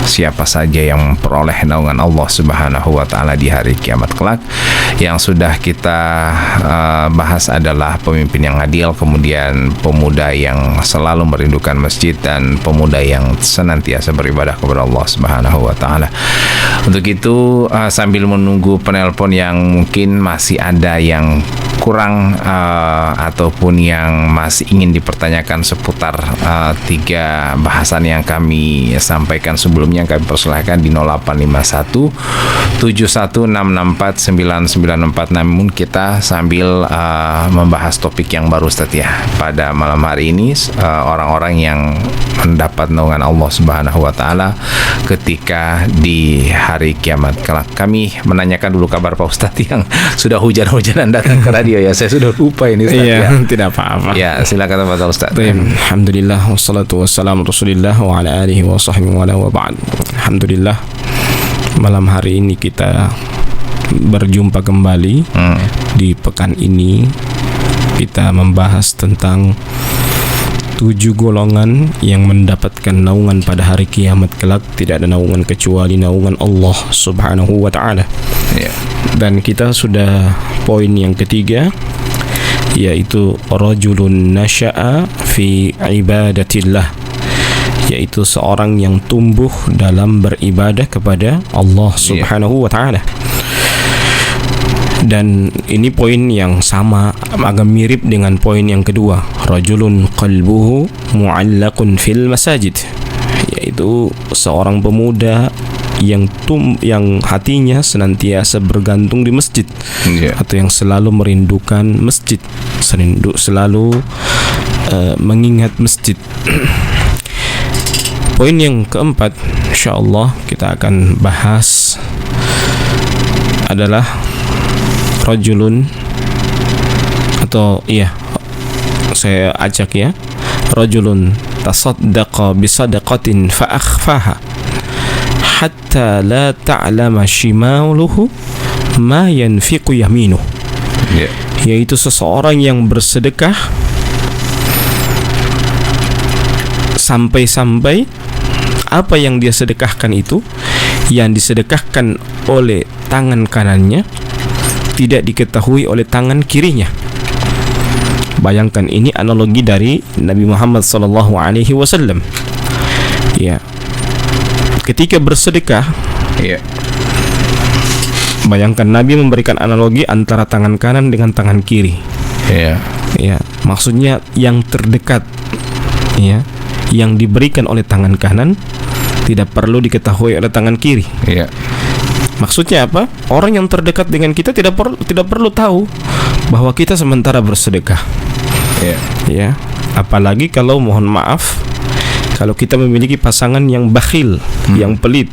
siapa saja yang memperoleh naungan Allah Subhanahu wa taala di hari kiamat kelak. Yang sudah kita bahas adalah pemimpin yang adil, kemudian pemuda yang selalu merindukan masjid, dan pemuda yang senantiasa beribadah kepada Allah Subhanahu wa taala. Untuk itu sambil menunggu penelpon yang mungkin masih ada yang kurang ataupun yang masih ingin dipertanyakan seputar tiga bahasan yang kami sampaikan sebelumnya, kami persilahkan di 0851 71664 994. Namun kita sambil membahas topik yang baru Ustaz ya pada malam hari ini, orang-orang yang mendapat naungan Allah Subhanahu wa taala ketika di hari kiamat kelak. Kami menanyakan dulu kabar Pak Ustadz yang sudah hujan-hujanan datang ke radio ya. Saya sudah lupa ini Ustaz ya. Tidak apa-apa. Ya, silakan Pak Ustadz. Alhamdulillah wassalatu wassalamu Rasulillah wa ala alihi wa sahbihi wa ba'd. Alhamdulillah malam hari ini kita berjumpa kembali di pekan ini. Kita membahas tentang 7 golongan yang mendapatkan naungan pada hari kiamat kelak. Tidak ada naungan kecuali naungan Allah Subhanahu wa ta'ala. Dan kita sudah poin yang ketiga, yaitu rajulun nasya'a fi ibadatillah, yaitu seorang yang tumbuh dalam beribadah kepada Allah Subhanahu wa ta'ala. Dan ini poin yang sama, agak mirip dengan poin yang kedua, rajulun qalbuhu mu'allaqun fil masajid, yaitu seorang pemuda yang hatinya senantiasa bergantung di masjid, atau yang selalu merindukan masjid, selalu mengingat masjid. Poin yang keempat insyaallah kita akan bahas adalah rajulun, atau saya ajak ya, rajulun tasaddaqa bisadaqatin fa akhfaha hatta la ta'lama shimaluhu ma yanfiqu yaminuh. Yaitu seseorang yang bersedekah sampai-sampai apa yang dia sedekahkan itu, yang disedekahkan oleh tangan kanannya, tidak diketahui oleh tangan kirinya. Bayangkan, ini analogi dari Nabi Muhammad sallallahu alaihi wasallam. Ya. Ketika bersedekah, bayangkan Nabi memberikan analogi antara tangan kanan dengan tangan kiri. Maksudnya yang terdekat, yang diberikan oleh tangan kanan tidak perlu diketahui oleh tangan kiri. Maksudnya apa? Orang yang terdekat dengan kita tidak perlu tahu bahwa kita sementara bersedekah. Apalagi kalau mohon maaf, kalau kita memiliki pasangan yang bakhil, yang pelit,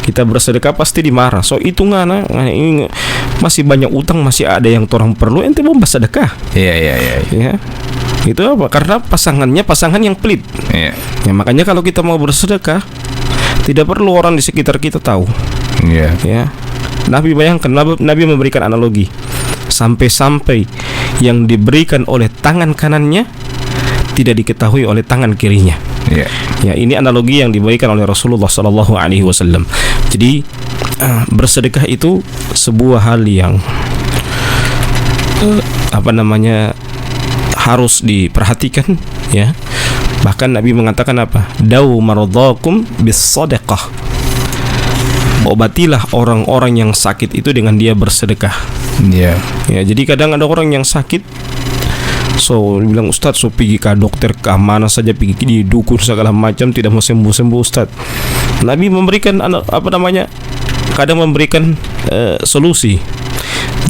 kita bersedekah pasti dimarah. So itu ngana ini masih banyak utang, masih ada yang orang perlu, ente mau bersedekah. Ya. Itu apa? Karena pasangan yang pelit. Ya, makanya kalau kita mau bersedekah, tidak perlu orang di sekitar kita tahu. Ya. Nabi bayangkan, Nabi memberikan analogi, sampai-sampai yang diberikan oleh tangan kanannya tidak diketahui oleh tangan kirinya. Ya, ini analogi yang diberikan oleh Rasulullah SAW. Jadi bersedekah itu sebuah hal yang harus diperhatikan, ya. Bahkan Nabi mengatakan apa? Dawu maradhakum bis-shadaqah. Obatilah orang-orang yang sakit itu dengan dia bersedekah. Ya, jadi kadang ada orang yang sakit, so bilang, Ustaz, so pergi ke dokter ke mana saja, pergi di dukun segala macam, tidak mau sembuh Ustaz. Nabi memberikan kadang memberikan solusi.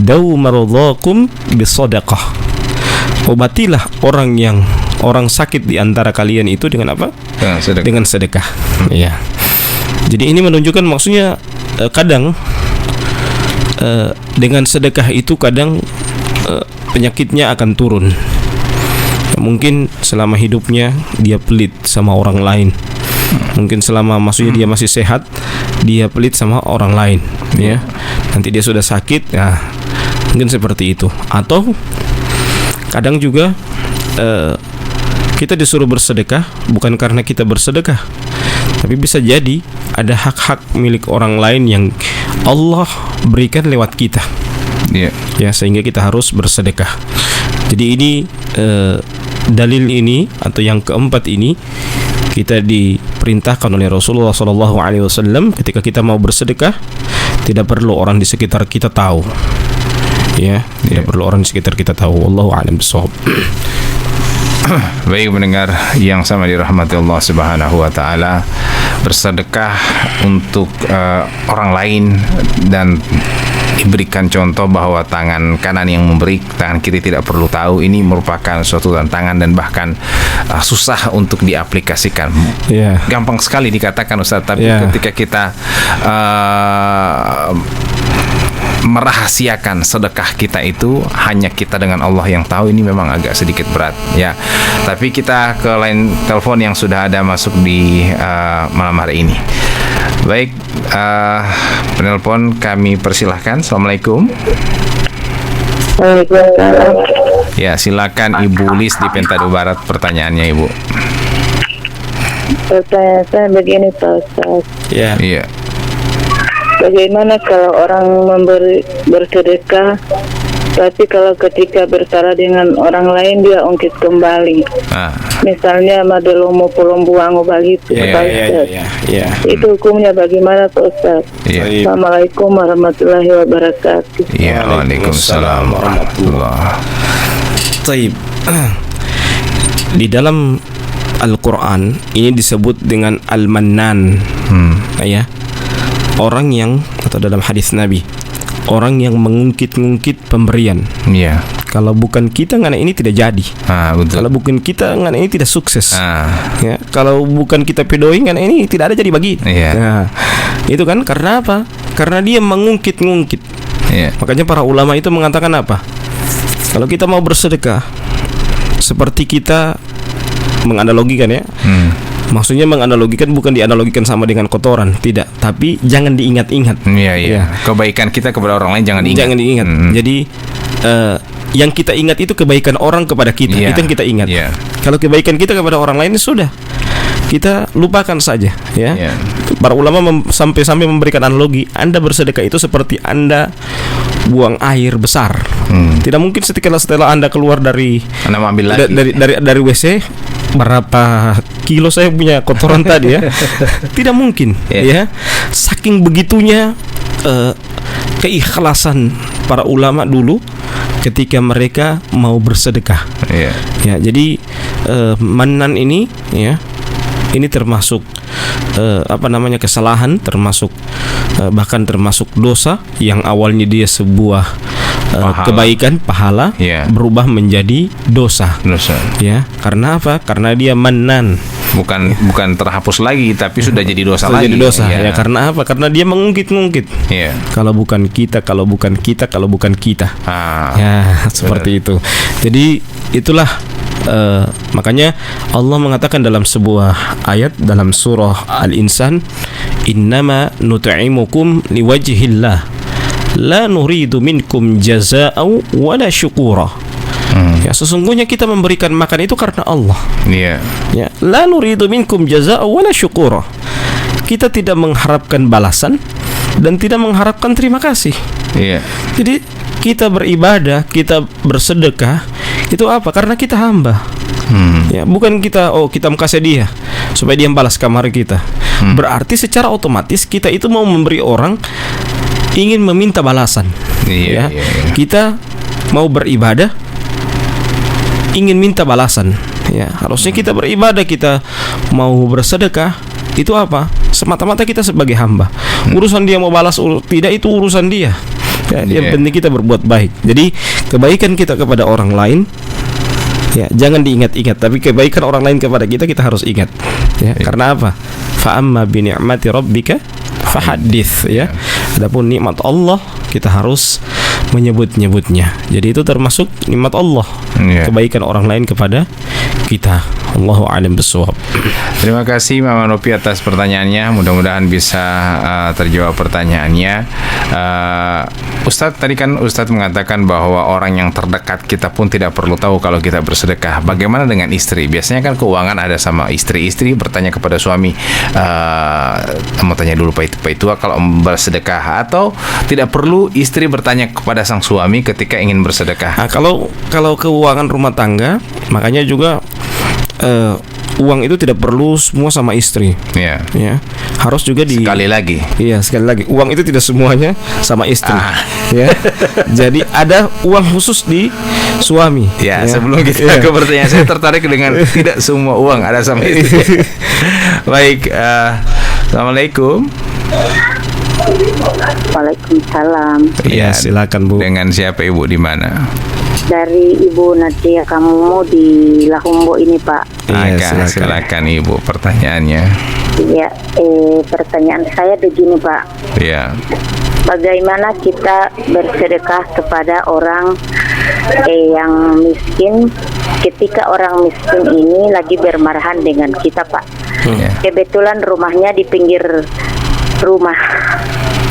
Dawu maradhakum bis-shadaqah. Obatilah orang sakit di antara kalian itu dengan apa? Dengan sedekah. Ya. Jadi ini menunjukkan, maksudnya kadang dengan sedekah itu kadang penyakitnya akan turun. Mungkin selama hidupnya dia pelit sama orang lain. Mungkin selama maksudnya dia masih sehat, dia pelit sama orang lain, ya. Nanti dia sudah sakit, ya mungkin seperti itu. Atau kadang juga kita disuruh bersedekah bukan karena kita bersedekah, tapi bisa jadi ada hak-hak milik orang lain yang Allah berikan lewat kita. Ya, sehingga kita harus bersedekah. Jadi ini dalil ini atau yang keempat ini kita diperintahkan oleh Rasulullah SAW ketika kita mau bersedekah, tidak perlu orang di sekitar kita tahu. Ya, tidak perlu orang di sekitar kita tahu. Wallahu a'lam bishawab. Baik pendengar yang sama dirahmati Allah Subhanahu wa taala, bersedekah untuk orang lain dan diberikan contoh bahwa tangan kanan yang memberi, tangan kiri tidak perlu tahu, ini merupakan suatu tantangan dan bahkan susah untuk diaplikasikan. Gampang sekali dikatakan Ustaz, tapi ketika kita merahasiakan sedekah kita itu hanya kita dengan Allah yang tahu, ini memang agak sedikit berat, ya. Tapi kita ke line telepon yang sudah ada masuk di malam hari ini. Baik, penelpon kami persilahkan. Assalamualaikum. Waalaikumsalam. Ya, silakan Ibu Lis di Pentado Barat, pertanyaannya Ibu. Pertanyaan saya begini Pak Ustaz. Iya. Bagaimana kalau orang bersedekah, tapi kalau ketika bersalah dengan orang lain dia ungkit kembali? Misalnya madelomo polombuango begitu, Pak Ustaz. Itu hukumnya bagaimana Pak Ustaz? Assalamualaikum warahmatullahi wabarakatuh. Waalaikumsalam warahmatullahi. Taib. Di dalam Al-Quran ini disebut dengan Al-Mannan. Ya. Orang yang, atau dalam hadis Nabi, orang yang mengungkit-ngungkit pemberian. Kalau bukan kita, ngana ini tidak jadi. Betul. Kalau bukan kita, ngana ini tidak sukses. Ya. Kalau bukan kita pedoi, ngana ini tidak ada jadi bagi. Itu kan karena apa? Karena dia mengungkit-ngungkit. Makanya para ulama itu mengatakan apa? Kalau kita mau bersedekah, seperti kita menganalogikan, ya. Maksudnya menganalogikan bukan dianalogikan sama dengan kotoran, tidak, tapi jangan diingat-ingat. Kebaikan kita kepada orang lain jangan diingat. Jadi yang kita ingat itu kebaikan orang kepada kita, itu yang kita ingat. Kalau kebaikan kita kepada orang lain sudah, kita lupakan saja, ya. Para ulama sampai memberikan analogi, Anda bersedekah itu seperti Anda buang air besar. Tidak mungkin setelah Anda keluar dari WC, berapa kilo saya punya kotoran tadi, ya. Tidak mungkin, ya. Saking begitunya keikhlasan para ulama dulu ketika mereka mau bersedekah. Ya, jadi manan ini, ya, ini termasuk kesalahan, termasuk bahkan termasuk dosa yang awalnya dia sebuah kebaikan pahala berubah menjadi dosa. Ya, karena apa? Karena dia mannan. Bukan terhapus lagi, tapi sudah jadi dosa lagi. Jadi dosa. Ya, karena apa? Karena dia mengungkit-ungkit. Kalau bukan kita, kalau bukan kita, kalau bukan kita. Ya, seperti itu. Jadi itulah makanya Allah mengatakan dalam sebuah ayat dalam surah Al-Insan, innama nut'imukum liwajhillah la nuridu minkum jazaa'u wala syukura. Ya, sesungguhnya kita memberikan makan itu karena Allah. Ya, la nuridu minkum jazaa'u wala syukura. Kita tidak mengharapkan balasan dan tidak mengharapkan terima kasih. Jadi kita beribadah, kita bersedekah itu apa? Karena kita hamba. Ya, bukan kita kasih dia supaya dia balas kamar kita. Berarti secara otomatis kita itu mau memberi orang ingin meminta balasan. Kita mau beribadah ingin minta balasan. Ya, harusnya kita beribadah, kita mau bersedekah itu apa? Semata-mata kita sebagai hamba. Urusan dia mau balas tidak itu urusan dia. Ya, yang penting kita berbuat baik. Jadi kebaikan kita kepada orang lain ya jangan diingat-ingat, tapi kebaikan orang lain kepada kita harus ingat. Ya, karena apa? Fa amma bi ni'mati rabbika fahaddits. Ya. Adapun nikmat Allah kita harus menyebut-nyebutnya. Jadi itu termasuk nikmat Allah. Kebaikan orang lain kepada kita. Allahu a'lam bishawab. Terima kasih Mama Nopi atas pertanyaannya. Mudah-mudahan bisa terjawab pertanyaannya. Ustadz, tadi kan Ustadz mengatakan bahwa orang yang terdekat kita pun tidak perlu tahu kalau kita bersedekah. Bagaimana dengan istri? Biasanya kan keuangan ada sama istri bertanya kepada suami, mau tanya dulu Pak Itua kalau bersedekah, atau tidak perlu istri bertanya kepada sang suami ketika ingin bersedekah. Nah, kalau keuangan rumah tangga, makanya juga uang itu tidak perlu semua sama istri. Ya, harus juga sekali lagi. Uang itu tidak semuanya sama istri. Ya, jadi ada uang khusus di suami. Sebelum kita ke pertanyaan, saya tertarik dengan tidak semua uang ada sama istri. Baik, assalamualaikum. Waalaikumsalam. Iya, silakan Bu. Dengan siapa Ibu, di mana? Dari Ibu Nadia Kamumu di Lahumbo ini, Pak. Silakan Ibu, pertanyaannya. Iya, pertanyaan saya begini, Pak. Iya. Bagaimana kita bersedekah kepada orang yang miskin ketika orang miskin ini lagi bermarahan dengan kita, Pak? Kebetulan rumahnya di pinggir rumah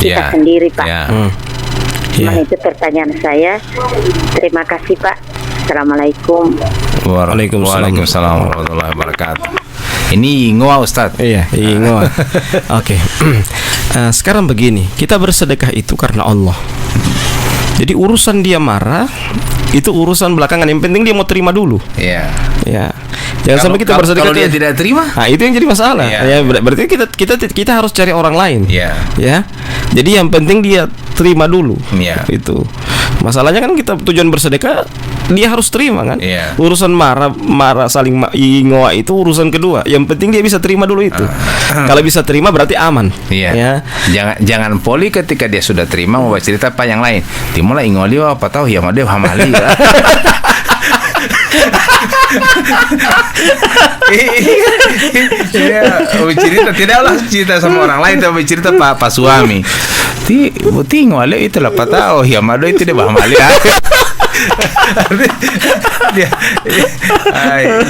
kita sendiri, Pak. Itu pertanyaan saya. Terima kasih, Pak. Assalamualaikum. Waalaikumsalam warahmatullahi wabarakatuh. Ini Ingoa, Ustadz. Iya, Ingoa. Oke. Sekarang begini, kita bersedekah itu karena Allah. Jadi urusan dia marah itu urusan belakangan. Yang penting dia mau terima dulu. Iya. Jangan sampai kita bersedekah kalau dia tidak terima. Nah, itu yang jadi masalah. Ya, berarti kita harus cari orang lain. Ya. Jadi yang penting dia terima dulu. Itu. Masalahnya kan kita tujuan bersedekah dia harus terima kan. Urusan marah saling ingoa itu urusan kedua. Yang penting dia bisa terima dulu itu. Kalau bisa terima berarti aman. Ya. Jangan poli ketika dia sudah terima mau cerita apa yang lain. Timula ingoli apa tahu ya made hamali. Tidaklah cerita sama orang lain, tapi cerita pak suami. Tinggal itulah patah ya mado itu dia bahamali.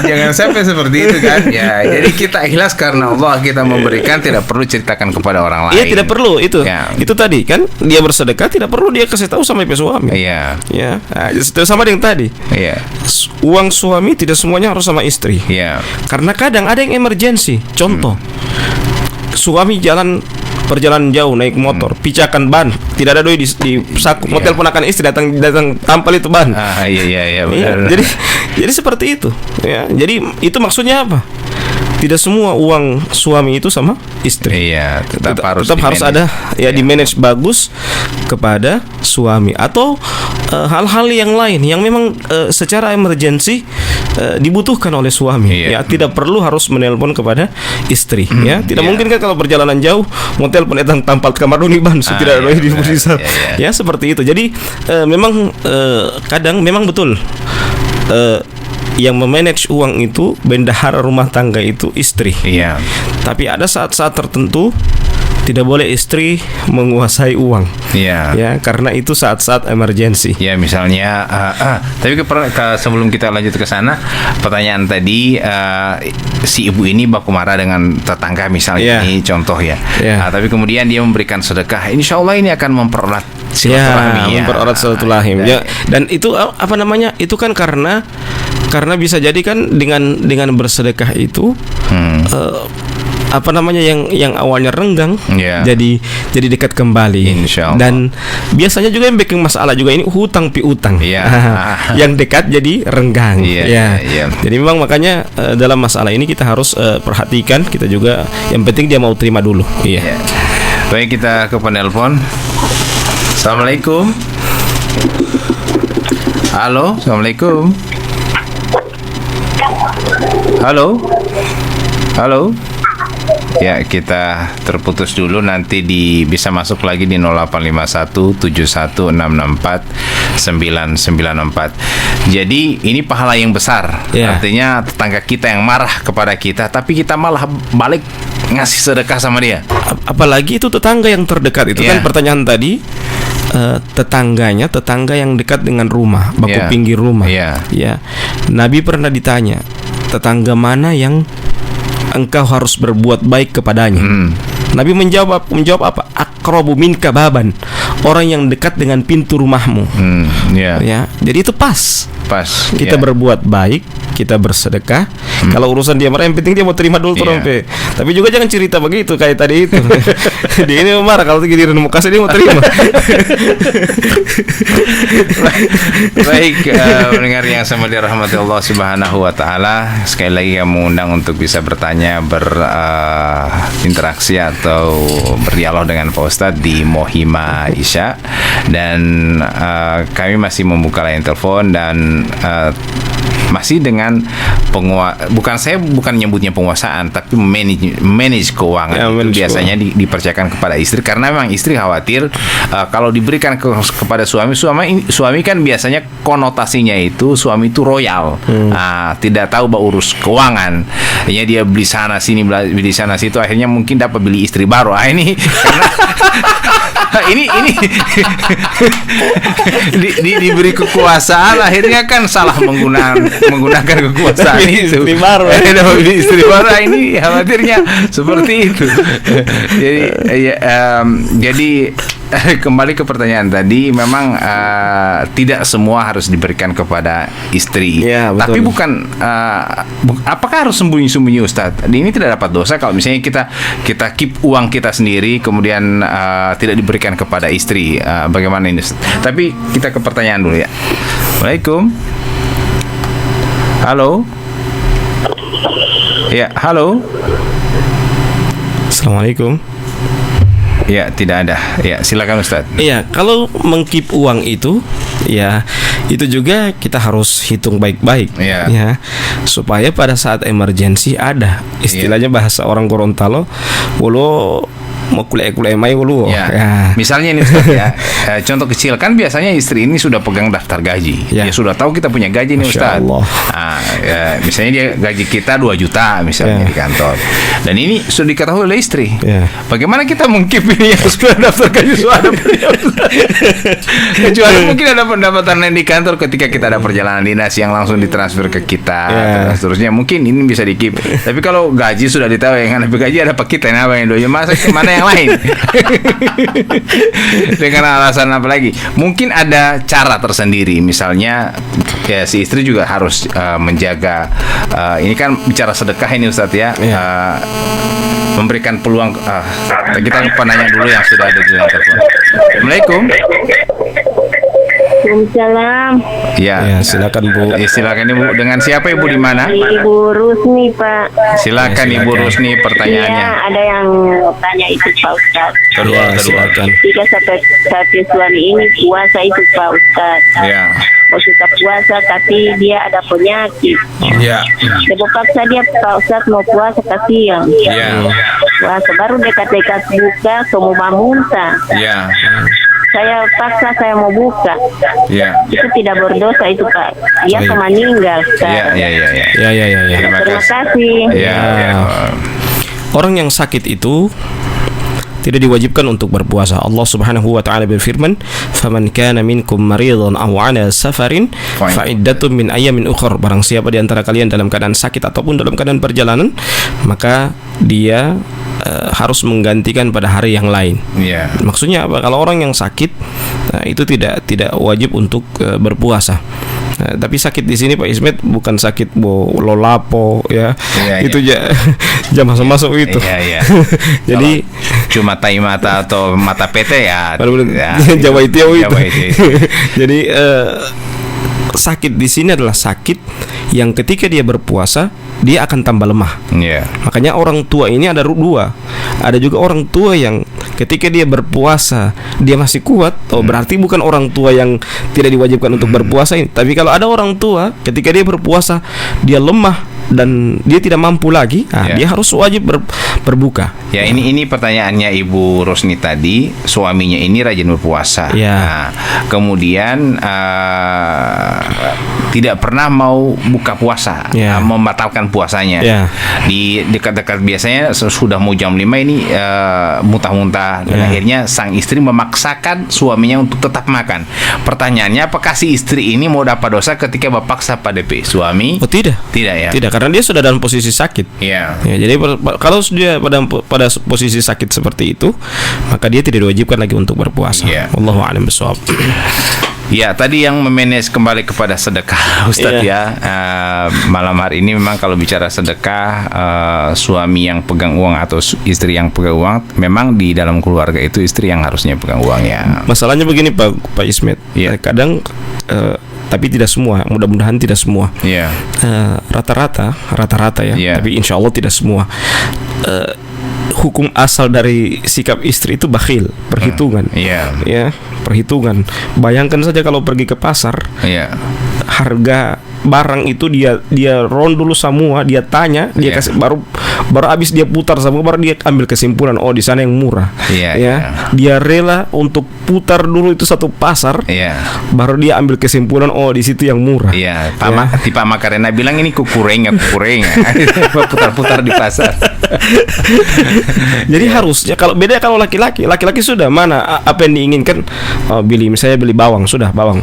Jangan sampai seperti itu kan. Ya, jadi kita ikhlas karena Allah, kita memberikan, tidak perlu ceritakan kepada orang lain. Iya, tidak perlu itu. Itu tadi kan dia bersedekah tidak perlu dia kasih tahu sama suami. Iya. Nah, sama dengan tadi. Uang suami tidak semuanya harus sama istri. Karena kadang ada yang emergensi. Contoh, suami perjalanan jauh naik motor, pijakan ban, tidak ada doi di saku, mau telepon akan istri, datang tampal itu ban. Iya benar. Jadi seperti itu. Jadi itu maksudnya apa? tidak semua uang suami itu sama istri. Iya, tetap harus ada ya, di manage bagus kepada suami, atau hal-hal yang lain yang memang secara emergensi dibutuhkan oleh suami. Ya, tidak perlu harus menelpon kepada istri. Ya, tidak mungkin kan kalau perjalanan jauh mau telepon tampal kamar doni ban tidak ada di pusat. Ya, seperti itu. Jadi memang kadang memang betul yang memanage uang itu, bendahara rumah tangga itu istri. Iya. Tapi ada saat-saat tertentu tidak boleh istri menguasai uang. Iya. Ya, karena itu saat-saat emergensi. Ya, misalnya tapi sebelum kita lanjut ke sana, pertanyaan tadi si ibu ini baku marah dengan tetangga misalnya, ini contoh ya. Tapi kemudian dia memberikan sedekah. Insya Allah ini akan mempererat silaturahmi. Mempererat silaturahim. Ya. Dan itu apa namanya? Itu kan karena bisa jadi kan dengan bersedekah itu apa namanya yang awalnya renggang jadi dekat kembali. Insyaallah. Dan biasanya juga yang bikin masalah juga ini hutang piutang. Yang dekat jadi renggang. Jadi memang makanya dalam masalah ini kita harus perhatikan, kita juga yang penting dia mau terima dulu. Baik, kita ke penelpon. Assalamualaikum. Halo, assalamualaikum. Halo. Ya, kita terputus dulu, nanti bisa masuk lagi di 085171664994. Jadi ini pahala yang besar. Artinya tetangga kita yang marah kepada kita, tapi kita malah balik ngasih sedekah sama dia. Apalagi itu tetangga yang terdekat itu kan pertanyaan tadi. Tetangga yang dekat dengan rumah, baku pinggir rumah. Nabi pernah ditanya, tetangga mana yang engkau harus berbuat baik kepadanya? Nabi menjawab apa? Aqrabu minka baban, orang yang dekat dengan pintu rumahmu. Jadi itu pas kita berbuat baik, kita bersedekah. Kalau urusan dia marah, yang penting dia mau terima dulu rompe. Tapi juga jangan cerita begitu kayak tadi itu. Dia ini marah, kalau giliran mau kasih dia mau terima. Baik, pendengar yang sama dirahmati Allah Subhanahu wa taala, sekali lagi kami mengundang untuk bisa bertanya, berinteraksi atau berdialog dengan Pak Ustadz di Mohima Isya, dan kami masih membuka line telepon dan masih dengan bukan nyebutnya penguasaan, tapi manage keuangan. Itu biasanya dipercayakan kepada istri, karena memang istri khawatir kalau diberikan kepada suami kan biasanya konotasinya itu suami itu royal, tidak tahu urus keuangan. Hanya dia beli sana sini, beli sana situ, akhirnya mungkin dapat beli istri baru. Ini karena ini diberi kekuasaan, akhirnya kan salah menggunakan kekuasaan itu. Istri baru, istri baru, ini khawatirnya seperti itu. Jadi kembali ke pertanyaan tadi, memang tidak semua harus diberikan kepada istri. Tapi bukan apakah harus sembunyi-sembunyi, Ustadz? Ini tidak dapat dosa kalau misalnya kita keep uang kita sendiri, kemudian tidak diberikan kepada istri. Bagaimana ini, Ustadz? Tapi kita ke pertanyaan dulu ya. Waalaikumsalam. Halo. Ya, halo. Assalamualaikum. Ya, tidak ada. Ya, silakan Ustaz. Iya, kalau mengkeep uang itu, ya itu juga kita harus hitung baik-baik, ya, supaya pada saat emergensi ada. Istilahnya bahasa orang Gorontalo, wolo mau kuliah mai dulu. Misalnya ini Ustaz, contoh kecil kan biasanya istri ini sudah pegang daftar gaji. Dia sudah tahu kita punya gaji nih Ustaz. Misalnya dia gaji kita 2 juta misalnya di kantor. Dan ini sudah diketahui oleh istri. Bagaimana kita mengkip ini yang sudah daftar gaji sudah ada punya Ustaz? Kecuali mungkin ada pendapatan lain di kantor ketika kita ada perjalanan dinas yang langsung ditransfer ke kita. Dan seterusnya mungkin ini bisa dikip. Tapi kalau gaji sudah ditahu, yang ada gaji ada pak kita yang apa yang doanya masa kemana yang lain. Dengan alasan apa lagi? Mungkin ada cara tersendiri. Misalnya si istri juga harus menjaga, ini kan bicara sedekah ini Ustadz ya, memberikan peluang. Kita penanya dulu yang sudah ada di line telepon. Assalamualaikum. Waalaikumsalam. Ya, silakan Bu. Silakan Ibu. Dengan siapa Ibu, di mana? Ibu Rusni, Pak. Silakan Ibu Rusni, pertanyaannya. Iya, ada yang tanya itu Pak Ustaz. Kedua. Silakan. Jika sampai suami ini puasa itu Pak Ustaz. Ya. Mau suka puasa tapi dia ada penyakit. Ya. Saya paksa dia Pak Ustaz mau puasa kasihan. Ya. Puasa baru dekat-dekat buka semua muntah. Ya. Saya paksa saya mau buka. Ya. Itu tidak berdosa itu Pak. Dia meninggal. Ya. Terima kasih. Ya. Orang yang sakit itu tidak diwajibkan untuk berpuasa. Allah Subhanahu wa taala berfirman, "Faman kana minkum maridan aw 'ala safarin fa iddatun min ayyamin ukhra." Barang siapa di antara kalian dalam keadaan sakit ataupun dalam keadaan perjalanan, maka dia harus menggantikan pada hari yang lain. Yeah. Maksudnya apa? Kalau orang yang sakit, itu tidak wajib untuk berpuasa. Tapi sakit di sini Pak Ismet bukan sakit lolapo ya. Itu jam masuk itu. Jadi cuma tai mata atau mata PT ya. Jawa itu. Jadi sakit di sini adalah sakit yang ketika dia berpuasa dia akan tambah lemah. Makanya orang tua ini ada dua. Ada juga orang tua yang ketika dia berpuasa dia masih kuat. Berarti bukan orang tua yang tidak diwajibkan untuk berpuasa ini. Tapi kalau ada orang tua ketika dia berpuasa dia lemah dan dia tidak mampu lagi, dia harus wajib berbuka. Ya, ini pertanyaannya Ibu Rusni tadi, suaminya ini rajin berpuasa. Nah, kemudian tidak pernah mau buka puasa, membatalkan puasanya. Di dekat-dekat biasanya sudah mau jam 5 ini muntah-muntah dan akhirnya sang istri memaksakan suaminya untuk tetap makan. Pertanyaannya, apakah si istri ini mau dapat dosa ketika memaksa pada suami? Oh, tidak. Tidak ya. Tidak, karena dia sudah dalam posisi sakit. Jadi kalau dia pada posisi sakit seperti itu, maka dia tidak diwajibkan lagi untuk berpuasa. Wallahu a'lam bishawab. Ya, tadi yang memanage kembali kepada sedekah Ustadz malam hari ini memang kalau bicara sedekah, suami yang pegang uang atau istri yang pegang uang, memang di dalam keluarga itu istri yang harusnya pegang uang ya. Masalahnya begini Pak Ismet, kadang tapi tidak semua, mudah-mudahan tidak semua. Rata-rata ya. Tapi insya Allah tidak semua. Hukum asal dari sikap istri itu bakhil, perhitungan. Perhitungan. Bayangkan saja kalau pergi ke pasar, harga barang itu dia round dulu semua, dia tanya, dia kasih baru habis dia putar semua, baru dia ambil kesimpulan, oh di sana yang murah. Dia rela untuk putar dulu itu satu pasar, baru dia ambil kesimpulan, oh di situ yang murah. Pak Makarena bilang ini kukurenga putar-putar di pasar. Jadi harusnya kalau laki-laki sudah mana apa yang diinginkan, misalnya beli bawang, sudah bawang,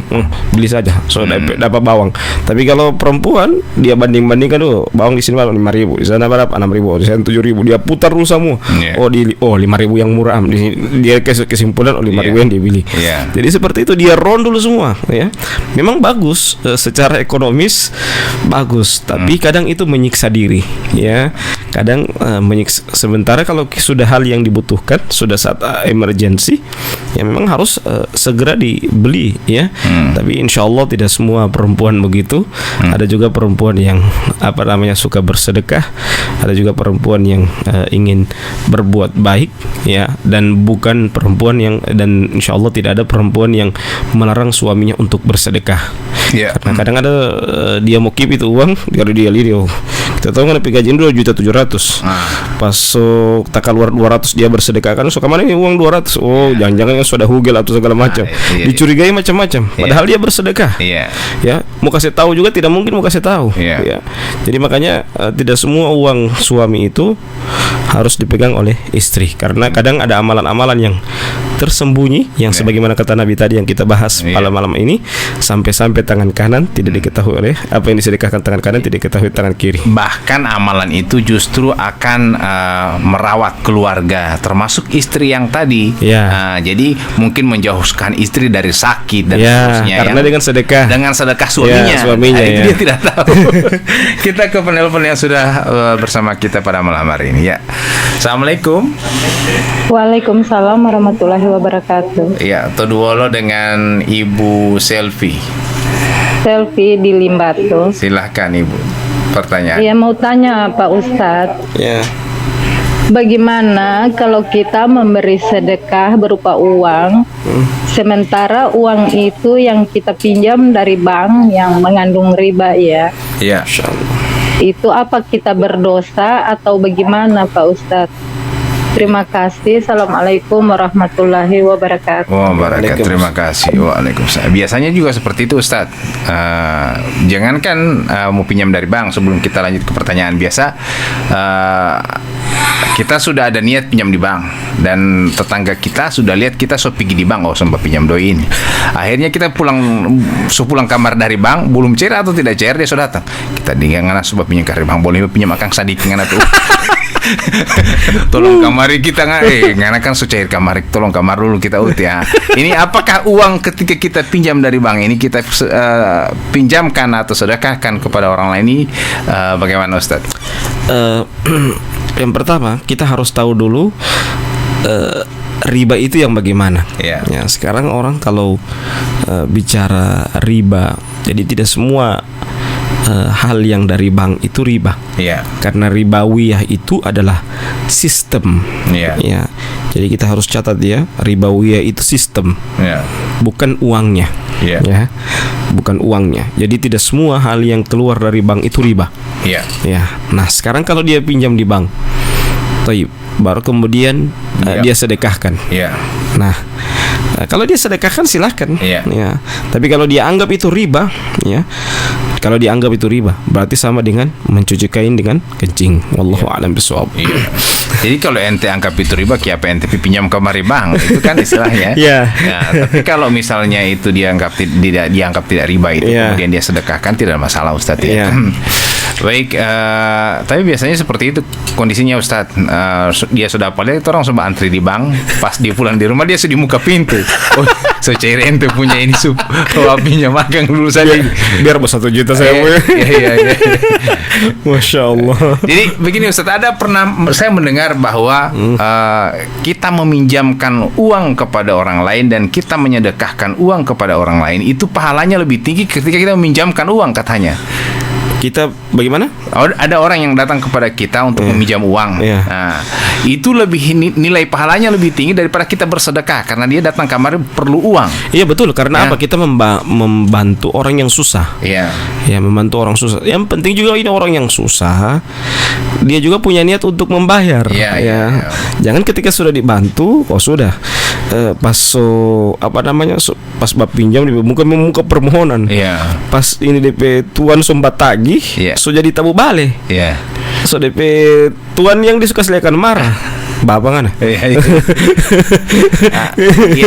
beli saja, sudah dapat bawang. Tapi kalau perempuan dia banding-bandingkan, bawang di sini berapa, 5.000, di sana berapa, 6.000, di sana 7.000, dia putar dulu semua. 5.000 yang murah, dia kesimpulan 5.000 yang dia beli. Jadi seperti itu, dia round dulu semua ya. Memang bagus secara ekonomis bagus, tapi kadang itu menyiksa diri ya. Kadang menyiksa. Sementara kalau sudah hal yang dibutuhkan, sudah saat emergency, ya memang harus segera dibeli ya. Tapi insya Allah tidak semua perempuan begitu. Ada juga perempuan yang suka bersedekah. Ada juga perempuan yang ingin berbuat baik ya, dan bukan perempuan yang, dan insya Allah tidak ada perempuan yang melarang suaminya untuk bersedekah. Karena kadang ada dia mau keep itu uang, kalau dia lihat, kita tahu kan gajinya 2.700.000. Pas tak keluar 200 dia bersedekah, kan suka mana ini uang 200. Jangan-jangan sudah hugel atau segala macam. Dicurigai macam-macam. Padahal dia bersedekah. Ya, mau kasih tahu juga tidak mungkin mau kasih tahu. Ya. Jadi makanya tidak semua uang suami itu harus dipegang oleh istri, karena kadang ada amalan-amalan yang tersembunyi yang sebagaimana kata Nabi tadi yang kita bahas malam-malam ini, sampai-sampai tangan kanan tidak diketahui oleh apa yang disedekahkan tangan kanan tidak diketahui tangan kiri. Bahkan amalan itu justru akan merawat keluarga, termasuk istri yang tadi. Jadi mungkin menjauhkan istri dari sakit dan seterusnya. Karena dengan sedekah suaminya itu dia tidak tahu. Kita ke penelpon yang sudah bersama kita pada malam hari ini ya. Assalamualaikum. Waalaikumsalam warahmatullahi wabarakatuh. Ya, Toduolo dengan Ibu Selfie. Selfie di Limbatu. Silahkan Ibu, pertanyaan. Ya, mau tanya Pak Ustadz. Ya. Bagaimana kalau kita memberi sedekah berupa uang, sementara uang itu yang kita pinjam dari bank yang mengandung riba ya? Iya. Itu apa kita berdosa atau bagaimana Pak Ustadz? Terima kasih. Assalamualaikum warahmatullahi wabarakatuh. Waalaikumsalam. Terima kasih. Waalaikumsalam. Biasanya juga seperti itu Ustadz. Jangankan mau pinjam dari bank, sebelum kita lanjut ke pertanyaan biasa, kita sudah ada niat pinjam di bank dan tetangga kita sudah lihat kita pergi di bank, sempat pinjam doi ini. Akhirnya kita pulang kamar dari bank, belum cair atau tidak cair dia sudah datang. Kita ngana sebab pinjam ke bank, boleh pinjam akang sadik ngana tuh. Tolong kamari kita ngana kan cair kamari, tolong kamar dulu kita ya. Ini apakah uang ketika kita pinjam dari bank ini kita pinjamkan atau sedekahkan kepada orang lain ini, bagaimana Ustaz? Yang pertama kita harus tahu dulu riba itu yang bagaimana. Yeah. Ya, sekarang orang kalau bicara riba, jadi tidak semua hal yang dari bank itu riba. Yeah. Karena ribawiyah itu adalah sistem. Yeah. Ya. Jadi kita harus catat ya, ribawiyah itu sistem. Yeah. Bukan uangnya. Yeah. Ya. Bukan uangnya. Jadi tidak semua hal yang keluar dari bank itu riba. Yeah. Ya. Nah, sekarang kalau dia pinjam di bank, baru kemudian dia sedekahkan. Yeah. Nah, kalau dia sedekahkan silahkan. Yeah. Ya. Tapi kalau dia anggap itu riba, ya. Kalau dianggap itu riba, berarti sama dengan mencuci kain dengan kencing. Wallahu a'lam bishawab. Jadi kalau ente anggap itu riba, kiapa ente pinjam ke mari bank, itu kan istilahnya. Yeah. Nah, tapi kalau misalnya itu dianggap tidak riba itu, kemudian dia sedekahkan, tidak ada masalah Ustadz. Yeah. Baik, tapi biasanya seperti itu kondisinya Ustadz. Dia sudah lihat orang coba antri di bank, pas dia pulang di rumah dia sudah di muka pintu. Oh, so cair ente punya ini pinjam makan dulu saja. Biar 1 juta saya punya. Iya. Masya Allah. Jadi begini Ustadz, saya mendengar bahwa kita meminjamkan uang kepada orang lain dan kita menyedekahkan uang kepada orang lain itu pahalanya lebih tinggi ketika kita meminjamkan uang katanya. Kita bagaimana? Ada orang yang datang kepada kita untuk meminjam uang. Nah, itu lebih nilai pahalanya lebih tinggi daripada kita bersedekah karena dia datang kamar perlu uang. Iya betul, karena apa? Kita membantu orang yang susah. Iya. Ya, membantu orang susah. Yang penting juga ini orang yang susah, dia juga punya niat untuk membayar. Iya. Jangan ketika sudah dibantu, sudah pas pas bab pinjam di muka permohonan. Iya. Pas ini DP tuan sombat tagih, so jadi tabu balik. Iya. So DP tuan yang disuka seliakan marah. Bapak kan?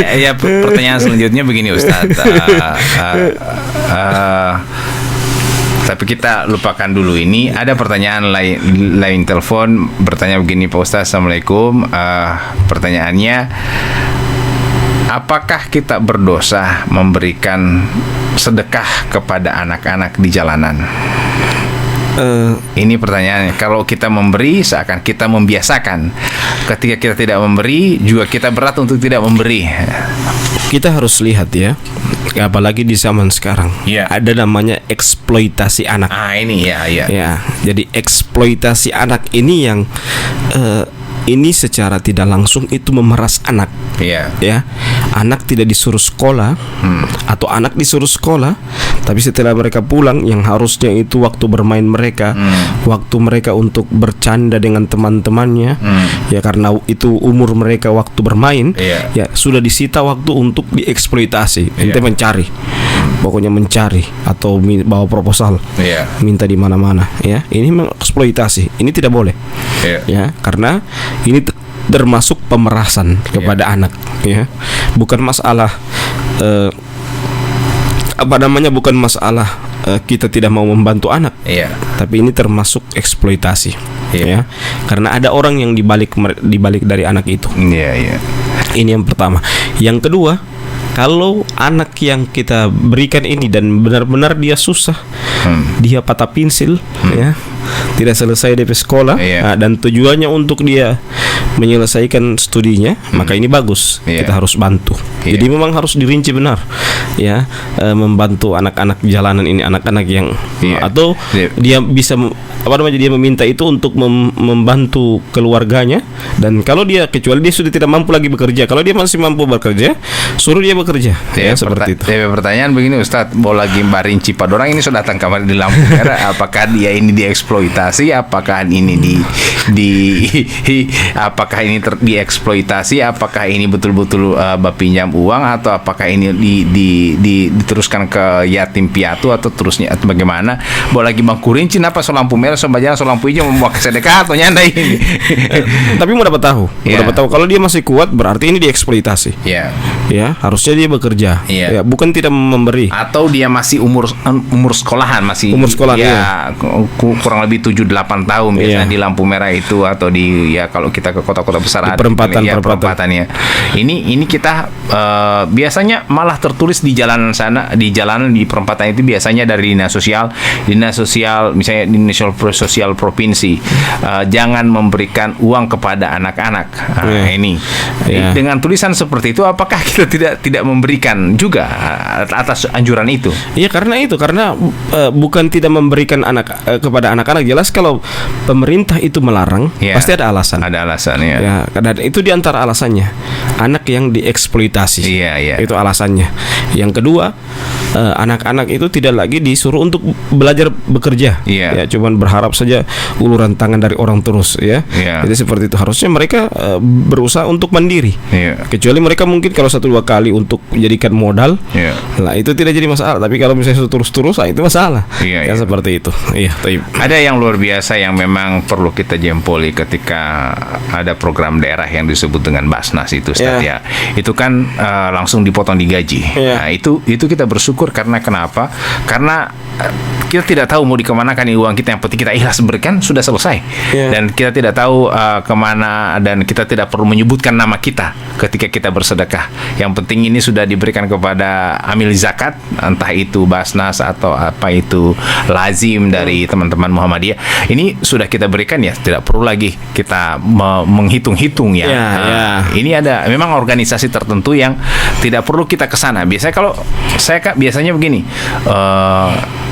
Iya. Pertanyaan selanjutnya begini Ustadz. Tapi kita lupakan dulu ini. Ada pertanyaan lain telepon bertanya begini Pak Ustadz. Assalamualaikum. Pertanyaannya, apakah kita berdosa memberikan sedekah kepada anak-anak di jalanan? Ini pertanyaannya. Kalau kita memberi, seakan kita membiasakan. Ketika kita tidak memberi, juga kita berat untuk tidak memberi. Kita harus lihat ya, apalagi di zaman sekarang. Ada namanya eksploitasi anak. Ini ya. Jadi eksploitasi anak ini yang ini secara tidak langsung itu memeras anak. Ya, anak tidak disuruh sekolah atau anak disuruh sekolah, tapi setelah mereka pulang yang harusnya itu waktu bermain mereka, waktu mereka untuk bercanda dengan teman-temannya, ya karena itu umur mereka waktu bermain, ya sudah disita waktu untuk dieksploitasi. Ente mencari, pokoknya mencari atau bawa proposal, minta di mana-mana. Ya, ini mengeksploitasi. Ini tidak boleh. Ya, karena ini termasuk pemerasan kepada anak, ya. Bukan masalah bukan masalah kita tidak mau membantu anak, tapi ini termasuk eksploitasi, ya. Karena ada orang yang dibalik dari anak itu. Ini yang pertama. Yang kedua, kalau anak yang kita berikan ini dan benar-benar dia susah, dia patah pensil, ya, tidak selesai DP sekolah, dan tujuannya untuk dia menyelesaikan studinya, maka ini bagus. Kita harus bantu. Jadi memang harus dirinci benar, ya, membantu anak-anak jalanan ini, anak-anak yang atau dia bisa dia meminta itu untuk membantu keluarganya, dan kalau dia, kecuali dia sudah tidak mampu lagi bekerja, kalau dia masih mampu bekerja, suruh dia bekerja. Seperti itu. Pertanyaan begini Ustadz, mau lagi barinci padorang ini sudah datang kamar di lampu merah, apakah dia ini dieksploitasi, apakah ini apakah ini dieksploitasi, apakah ini betul-betul pinjam uang, atau apakah ini diteruskan ke yatim piatu atau terusnya atau bagaimana? Boleh lagi bang kurinci apa so lampu merah, so bajalan, so lampu hijau, mau sedekah atau nyanda ini? Tapi mau dapat tahu, kalau dia masih kuat berarti ini dieksploitasi. Ya, harusnya dia bekerja. Ya, bukan tidak memberi. Atau dia masih umur sekolahan, masih kurang lebih 7-8 tahun biasanya di lampu merah itu, atau di kalau kita ke kota-kota besar di perempatan ya. Ini kita biasanya malah tertulis di jalanan sana, di perempatan itu biasanya dari dinas sosial misalnya dinas sosial provinsi, jangan memberikan uang kepada anak-anak. Ini dengan tulisan seperti itu, apakah kita tidak memberikan juga atas anjuran itu? Iya, karena bukan tidak memberikan kepada anak-anak. Jelas kalau pemerintah itu melarang, pasti ada alasan. Ada alasan, ya. Dan itu diantara alasannya, anak yang dieksploitasi. Itu alasannya. Yang kedua, anak-anak itu tidak lagi disuruh untuk belajar bekerja. Ya, cuman berharap saja uluran tangan dari orang terus, ya. Jadi seperti itu. Harusnya mereka berusaha untuk mandiri. Kecuali mereka mungkin kalau 1-2 kali untuk jadikan modal, nah itu tidak jadi masalah. Tapi kalau misalnya terus-terus, itu masalah. Seperti itu. Ada yang luar biasa yang memang perlu kita jempoli ketika ada program daerah yang disebut dengan Basnas itu, Ustaz, ya. Itu kan langsung dipotong di gaji. Nah, itu kita bersyukur. Karena kenapa? Karena kita tidak tahu mau dikemanakan uang kita. Yang penting kita ikhlas berikan, sudah selesai. Dan kita tidak tahu kemana, dan kita tidak perlu menyebutkan nama kita ketika kita bersedekah. Yang penting ini sudah diberikan kepada amil zakat, entah itu Basnas atau apa itu lazim dari teman-teman Muhammadiyah. Ini sudah kita berikan, ya, tidak perlu lagi kita menghitung-hitung, ya. Ini ada memang organisasi tertentu yang tidak perlu kita kesana. Biasanya kalau saya biasanya begini,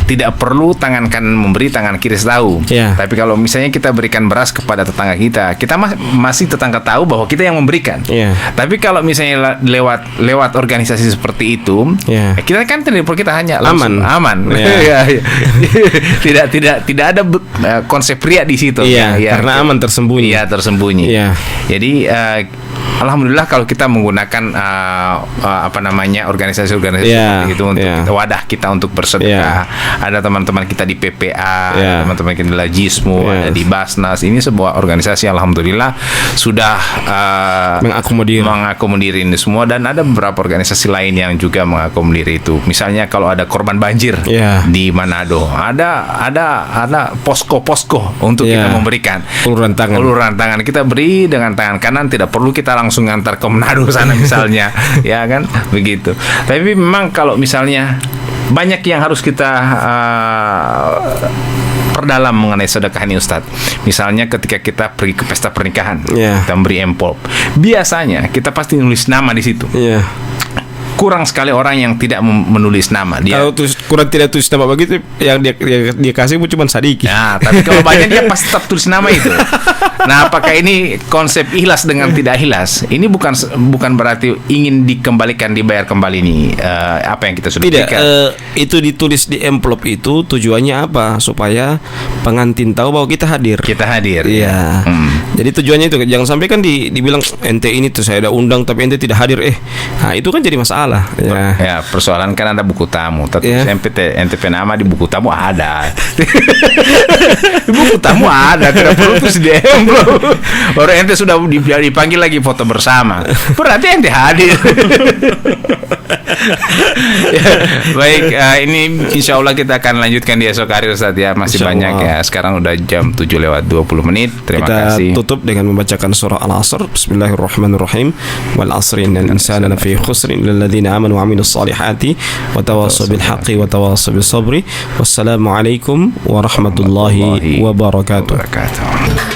tidak perlu tangan kanan memberi, tangan kiri tahu. Tapi kalau misalnya kita berikan beras kepada tetangga kita masih tetangga tahu bahwa kita yang memberikan. Tapi kalau misalnya lewat organisasi seperti itu, kita kan tidak perlu, kita hanya aman. Tidak ada konsep pria di situ. Karena aman, tersembunyi. Tersembunyi. Jadi alhamdulillah kalau kita menggunakan organisasi-organisasi seperti itu untuk wadah kita untuk bersedekah. Ada teman-teman kita di PPA, teman-teman kita di Lajismu, ada di Basnas. Ini sebuah organisasi alhamdulillah sudah mengakomodir ini semua, dan ada beberapa organisasi lain yang juga mengakomodir itu. Misalnya kalau ada korban banjir di Manado, ada posko-posko untuk kita memberikan uluran tangan. Kita beri dengan tangan kanan, tidak perlu kita langsung ngantar ke Manado sana misalnya. Ya kan, begitu. Tapi memang kalau misalnya banyak yang harus kita perdalam mengenai sedekah ini, Ustadz. Misalnya ketika kita pergi ke pesta pernikahan, kita beri amplop. Biasanya kita pasti nulis nama di situ. Kurang sekali orang yang tidak menulis nama. Kalau kurang tidak tulis nama begitu, yang dia kasih pun cuma sedikit. Nah, tapi kalau banyak dia pasti tetap tulis nama itu. Nah, apakah ini konsep ikhlas dengan tidak ikhlas? Ini bukan berarti ingin dikembalikan, dibayar kembali nih apa yang kita sudah berikan. Itu ditulis di amplop itu tujuannya apa? Supaya pengantin tahu bahwa kita hadir. Iya. Jadi tujuannya itu, jangan sampai kan dibilang ente ini tuh saya udah undang tapi ente tidak hadir. Nah, itu kan jadi masalah. Ya, persoalan kan ada buku tamu. Tapi NTP nama di buku tamu ada. Di buku tamu ada, tidak perlu terus di amplop. Baru ente sudah dipanggil lagi foto bersama, berarti ente hadir. Baik, ini insya Allah kita akan lanjutkan di esok hari Ustaz ya. Masih banyak ya. Sekarang udah jam 7:20. Terima kasih. Kita tutup dengan membacakan surah Al-Asr. Bismillahirrahmanirrahim. Wal 'asri innal insana lafi khusr illa alladziina aamanu wa 'amilus salihati wa tawassaw bil haqqi wa tawassaw bis sabri. Wassalamualaikum warahmatullahi wabarakatuh.